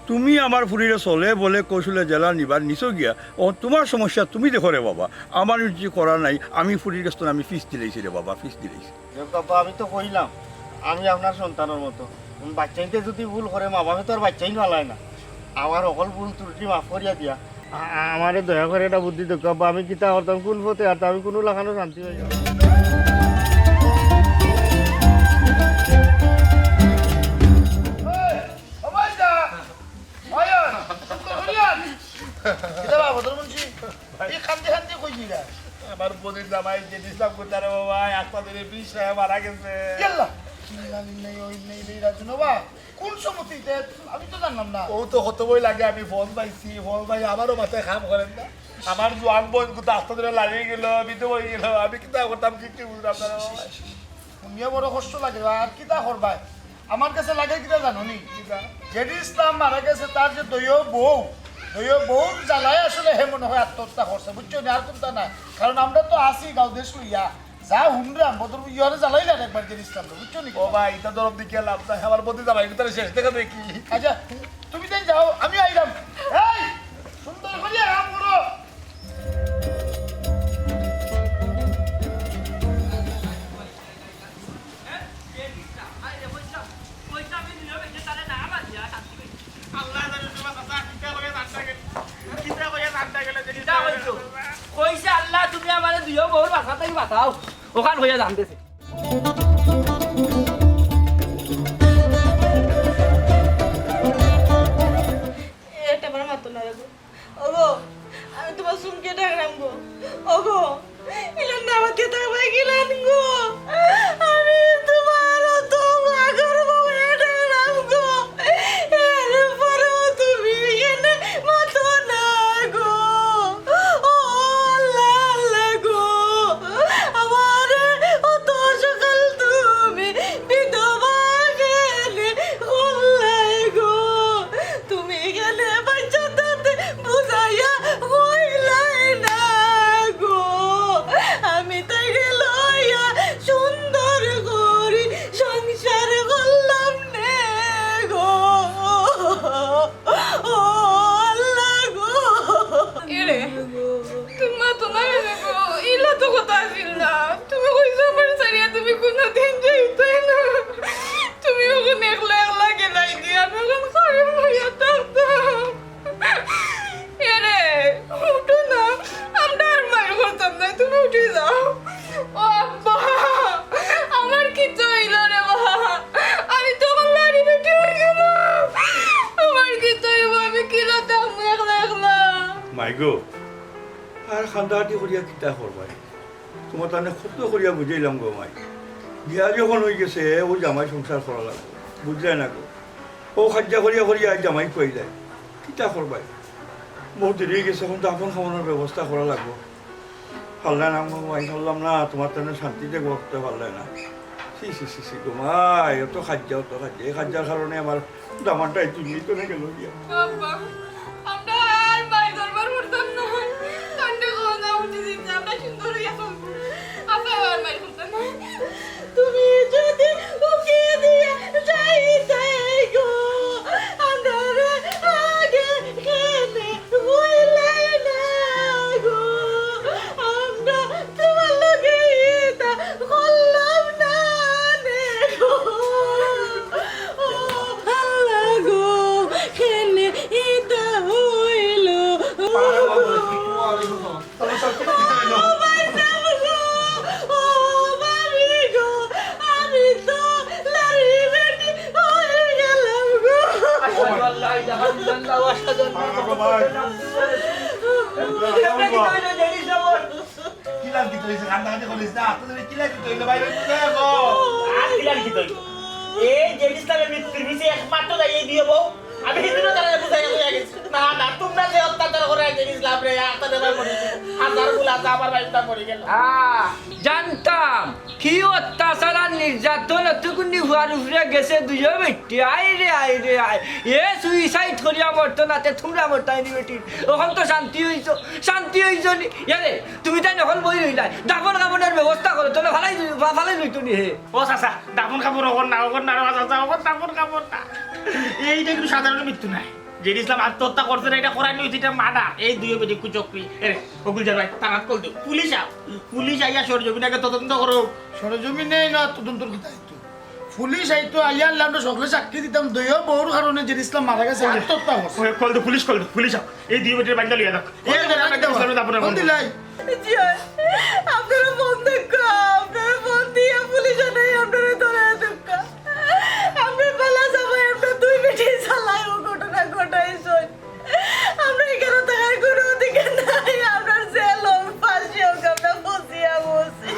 তুমি আমার ফুরিরে চলে বলে কৌশলে জেলা নিবার নিচো গিয়া ও তোমার সমস্যা তুমি দেখো রে বাবা আমার যে করা নাই আমি ফুরির গেছ আমি ফিস দিলেছি রে বাবা ফিস দিলেছি বাবা আমি তো কইলাম আমি আপনার সন্তানের মতো বাচ্চাইতে যদি ভুল করে মা বাবা তো আর বাচ্চাই ভালায় না আমার অকল ভুল ত্রুটি মাফ করিয়া দিয়া আমারে দয়া করে এটা বুদ্ধি দেখো আব্বা, আমি কিতা করতাম কোন পথে আর আমি কোনো লাগানো শান্তি হয়ে যাব। আমার বোনের জামাই যে ইসলাম করতে বাবা একটা দিনে 20 টাকা মারা গেছে। কোন সমতিতে আমি তো জানলাম না। ও তো কত বই লাগে, আমি ফোন পাইছি, ফোন পাই আমারও মাথায় খাম করেন না। আমার জোয়ান বোন কোথা আস্তে ধরে লাগিয়ে গেল, বিধু হয়ে গেল, আমি কিতা করতাম কি বুঝলাম না। শুনিয়া বড় কষ্ট লাগে আর কিতা করবাই। আমার কাছে লাগে কিতা জানো নি, যেটি ইসলাম মারা গেছে তার যে দলীয় বউ জ্বালায় আসলে হে মনে হয় আত্মহত্যা করছে, বুঝছো না? আর কোনটা না, কারণ আমরা তো আসি গাঁও দেশ লইয়া যা হুনরাম বদর ইয়রে জ্বালাই না একবার যে ইসলাম, বুঝছো নি? ও ভাই এটা দরব দিকে লাভ নাই, আমার বোন জামাই কোথায় শেষ দেখা দেখি। আচ্ছা তুমি তাই যাও, আমি আইলাম। এই সুন্দর করিয়া কাম করো। কইছে আল্লাহ তুমি আমার দুইও বহুর বাসা থেকে বাঁচাও, ওখান হইয়া জানতেছে। এটা আমার মাতো না গো। ওগো আমি তোমার সুমকে ডাকলাম গো। ওগো ইলান না আমাকে তাকাই গেলেন গো। আমি তোমার তো মাগর বাবা ডাকলাম গো। এরপরে তুমি এনে মাতো না গো। ও আল্লাহ আল্লাহ গো, আমার অত সকাল তুমি বিধবা গেলে হল্লাই গো। তুমি গেলে বাচ্চাটাতে বুঝাইয়া হইলাই না গো। আমি তাই লইয়া সুন্দর করি সংসার করলাম নে গো। ও আল্লাহ গো। এরে তোমার তো না গো, ইলা তো কথা আসিল না। তুমি কইছো আমার সারিয়া তুমি কোনোদিন যাইতাই না। তুমি ওখানে একলা একলা গেলাই দিয়ে আমি ওখানে খারাপ হইয়া থাকতাম। এরে উঠো না, আমরা আর মার করতাম না, তুমি উঠে যাও। ও আব্বা আমার কিছু হইল রে বাবা, আমি তখন লাড়ি বেটি হয়ে গেলাম। আমার কিছু হইব, আমি কিলাতাম একলা একলা। মাইগো আর খান্দাহাটি করিয়া কিতা করবাই, তোমার তাহলে কত করিয়া বুঝাইলাম গো মাই। বিয়া যখন হয়ে গেছে ও জামাই সংসার করা লাগবে, বুঝলে না গো? ও খাদ্যা করিয়া করিয়া জামাই খুয়াই যায়, কিতা করবাই? বহুত দেরি হয়ে গেছে, এখন তো আপন খাওয়ানোর ব্যবস্থা করা লাগবো। পারলে না মাই, করলাম না তোমার তাহলে শান্তিতে করতে পারলে না। সি তোমায় অত খাদ্যা এই খাদ্যার কারণে আমার দামানটাই তুললি তো না গেল গিয়া। আব্বা আমরা আর বাই দরবার করতাম না, কান্ডে গোনা উঠে দিতে আমরা সুন্দর হইয়া চলবো। আপা আর মাই করতাম না। তুমি যদি ওকে দিয়ে যাইতে গো, আমরা আগে কেনে হইলাই না গো। আমরা তোমার লগে এটা করলাম না নে গো। ও আল্লাহ গো, কেনে এটা হইল। কিলাম কি তুই খান্দাহাটি করিস না, তোদের কিলা কি তুই বাইরে গো। আর কিলার কি তৈরি এই যে ইসলামের মৃত্যুর বিষয়ে একমাত্র তাই এই দিয়ে বউ আমি হিন্দু তারা বুঝাই হয়ে গেছি। না না তোমরা যে অত্যাচার করে যে ইসলাম রে একটা দেবে পড়ে হাজার গুলা আমার বাইটা পড়ে গেল। জানতাম কি অত্যাচার আর নির্যাতন এতকুনি হুয়ার উপরে গেছে দুইও বেটি। আই রে আই এ সুইসাইড করিয়া মরতো নাতে তোমরা মরতাইনি বেটি। ওখান তো শান্তি হইছ নি। ইয়ারে তুমি তাই নকল বই রইলাই, দাফন কাপড়ের ব্যবস্থা করো, তোলে ভালাই লইতো নি হে। ও চাচা দাফন কাপড় ওগর না চাচা ওগর দাফন কাপড় না। এইটা কিন্তু সাধারণ মৃত্যু নাই। যে ইসলাম আত্মহত্যা করছে না, এটা করাই নই, এটা মানা। এই দুই বেটি কুচক্রি এরে ওগুল যাবাই তারাত কল দেও। পুলিশ আইয়া সরজমিনাকে তদন্ত করো। সরজমিনে না তদন্তর কি দায়িত্ব? পুলিশ আইতো আইয়া আনলাম সকলে সাক্ষী দিতাম দইও বউর কারণে যে ইসলাম মারা গেছে আত্মহত্যা করছে কল দে পুলিশ এই দুই বেটির বান্ধা লইয়া দাও কোন দিলাই আপনারা ফোন দেখা আপনারা ফোন দিয়ে পুলিশে নেই আপনারা ধরে দেখা আমরা পালা যাবো আপনার দুই বেটি চালায় ও ঘটনা ঘটাইছেন আমরা এখানে থাকার কোনো অধিকার নাই আপনার জেল হোক ফাঁসি হোক আমরা বসিয়া বসি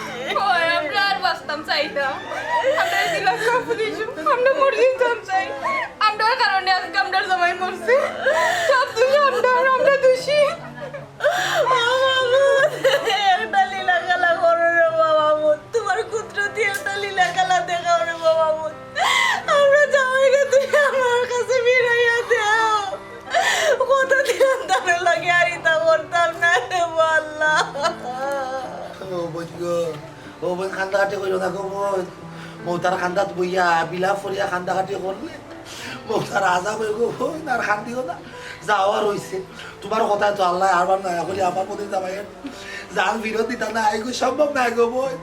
ওই আমরা আর বাঁচতাম চাই না আমরা দিলাম সব পুলিশ আমরা মরে যেতাম চাই আমরার কারণে আজকে আমরা জামাই মরছে সব দোষী আমরা দোষী একটা লীলা খেলা করো রে বাবা বোন তোমার কুত্র দিয়ে একটা লীলা খেলা দেখাও রে বাবা বোন আমরা যাওয়াই রে তুই আমার কাছে ফিরাইয়া দেও কত দিন তার লাগে আর ইতা করতাম না রে আল্লাহ ও বোন গো ও বোন কান্দাকাটি কইল না গো বোন মৌতার কান্দাত বইয়া বিলাপ করিয়া কান্দাকাটি করলে মৌতার আজাব হয়ে গো বোন আর কান্দিও না যাওয়ার হইছে তোমার কথা তো আল্লাহ আরবার না বলি আমার মধ্যে যাবাই জান বিরোধ দিতা না এগো সম্ভব না গো বোন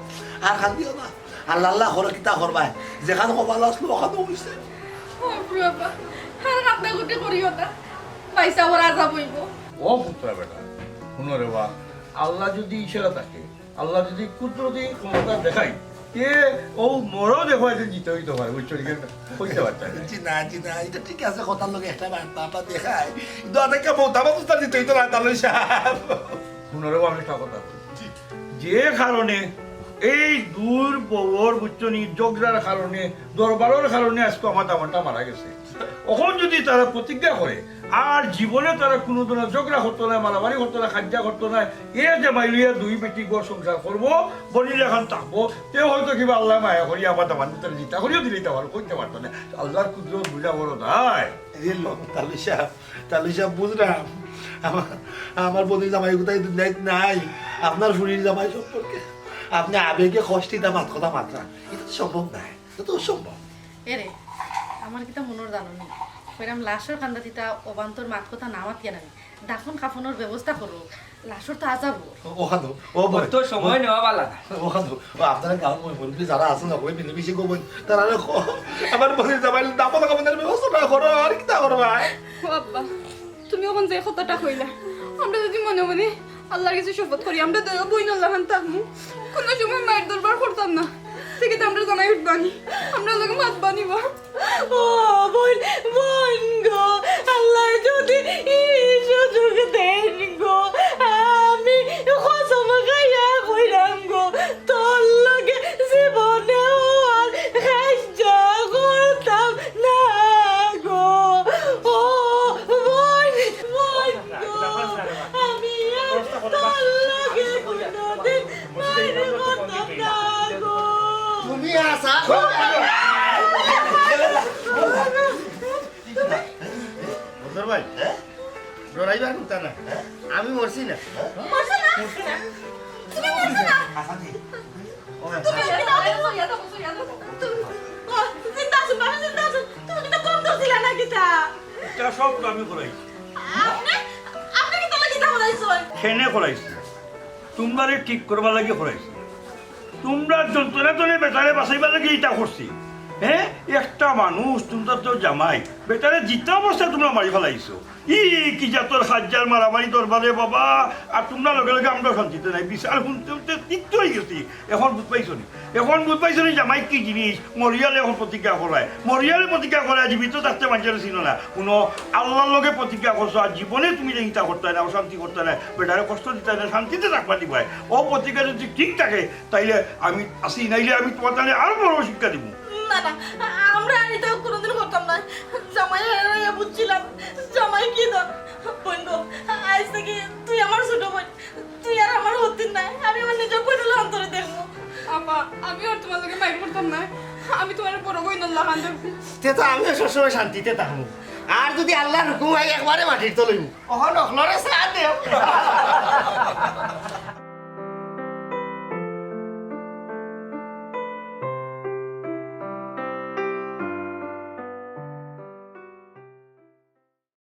আর কান্দিও না আল্লাহ আল্লাহ হর কিতা করবাই যেখানে কপাল আসলো ওখানে হইছে ও বাবা আর আপনি গুটি করিও না পয়সা ওরা আজাব হইব ও পুত্র বেটা শুনো রে বা আল্লাহ যদি ইশারা থাকে আল্লাহ যদি কুদরতি ক্ষমতা দেখায় কে ও মরও দেখো যে জিতে হইতে পারে বুঝছো কইতে পারছে চিনা এটা ঠিক আছে কথার লোক একটা বার্তা দেখায় কিন্তু অনেকে মৌতা বাবুস্তার দিতে হইতো না তাহলে সাহেব শুনো রে আমি একটা কথা বলছি যে কারণে এই দূর বউর বুঝছনি জগরার কারণে দরবারের কারণে আজকে আমার দামানটা মারা গেছে এখন যদি তারা প্রতিজ্ঞা করে আর জীবনে তারা কোনো ধরনের ঝগড়া হতো না মারামারি হতো না খাজ্জা করতো না এ যে মাইলিয়া দুই বেটি গো সংসার করবো বনিলে এখন থাকবো তেও হয়তো কিবা আল্লাহ মায়া করি আমার দামান তার জিতা করিও দিলে পারো করতে পারতো না আল্লাহর কুদ্র বুঝা বড় তাই তালু সাহেব বুঝলাম আমার বনি জামাই কোথায় নাই আপনার শরীর জামাই সম্পর্কে আপনি আবেগে কষ্টি দা মাত কথা মাত্রা এটা তো সম্ভব নাই এটা তো অসম্ভব এরে আমার কিতা মনোর জানো নি কইরাম লাশর কান্দা দিতা অবান্তর মাত কথা না মাতিয়া নাই দাফন কাফনের ব্যবস্থা করো লাশর তো আজাব ওখানে ও তো সময় নেওয়া বালা না ওখানে ও আপনারা গাঁও মুরব্বী যারা আছেন না ওই মিলেমিশে গোবন তারা আমার বনি জামাই দাপন কাপনের ব্যবস্থা না করো আর কি তা করবা ও আব্বা তুমি ওখান যে কথাটা কইলা আমরা যদি মনে মনে আল্লাহর কাছে শপথ করি আমরা দয়া বইন আল্লাহ থাকবো কোনো সময় মায়ের দরবার করতাম না থেকে তো আমরা জামাই উঠবানি আমরা লোক মাত বানিব ও বোন বোন গো আল্লাহ যদি সুযোগ দেন গো আমি কসম খাইয়া কইরাম গো তোর লগে জীবনে আর খাইজা করতাম না গো ও বোন বোন গো আমি তোর লগে কোনদিন মায়ের করতাম না গো তুমি আসা বন্ধুর ভাই ডরাইবার কথা না আমি মরছি না এটা সব আমি করাইছি খেনে করাইছি তোমরা ঠিক করবার লাগে করাইছি তোমরা যন্ত্রণা তোলে বেটারে বাঁচাইবার লাগে এটা করছি হ্যাঁ একটা মানুষ তোমরা তো জামাই বেটারে জিতা অবস্থা তোমরা মারি ফেলাইছো কি জাতর সাজ্জার মারামারি দরবারে বাবা আর তোমরা লগে লগে আমরা শান্তিতে নাই বিচার শুনতে তিক্ত হয়ে গেছি এখন বুঝ পাইছো নি জামাই কি জিনিস মরিয়ালে এখন প্রতিজ্ঞা করায় মরিয়ালে প্রতিজ্ঞা করায় জীবিত থাকতে মানুষের ছিল না কোনো আল্লাহর লগে প্রতিজ্ঞা করছো আর জীবনে তুমি যে হিংসা করতে না অশান্তি করতে না বেটারে কষ্ট দিতে না শান্তিতে থাকবা দিবাই ও প্রতিজ্ঞা যদি ঠিক থাকে তাইলে আমি আসি নাইলে আমি তোমার তাহলে আরো বড় শিক্ষা দিব না না আমরা এটা কোনোদিন করতাম না জামাই বুঝছিলাম জামাই কি দর বোন গো আজ থেকে তুই আমার ছোট বোন তুই আর আমার হতিন না আমি আমার নিজের বোনের অন্তরে দেখবো আপা আমি আর তোমার লগে মাইর করতাম না আমি তোমার বড় বইন আল্লাহ খান তে তো আমিও সবসময় শান্তিতে থাকবো আর যদি আল্লাহর হুকুম হয় একবারে মাটির তলইব ওখানে অখলরে সাথ দেও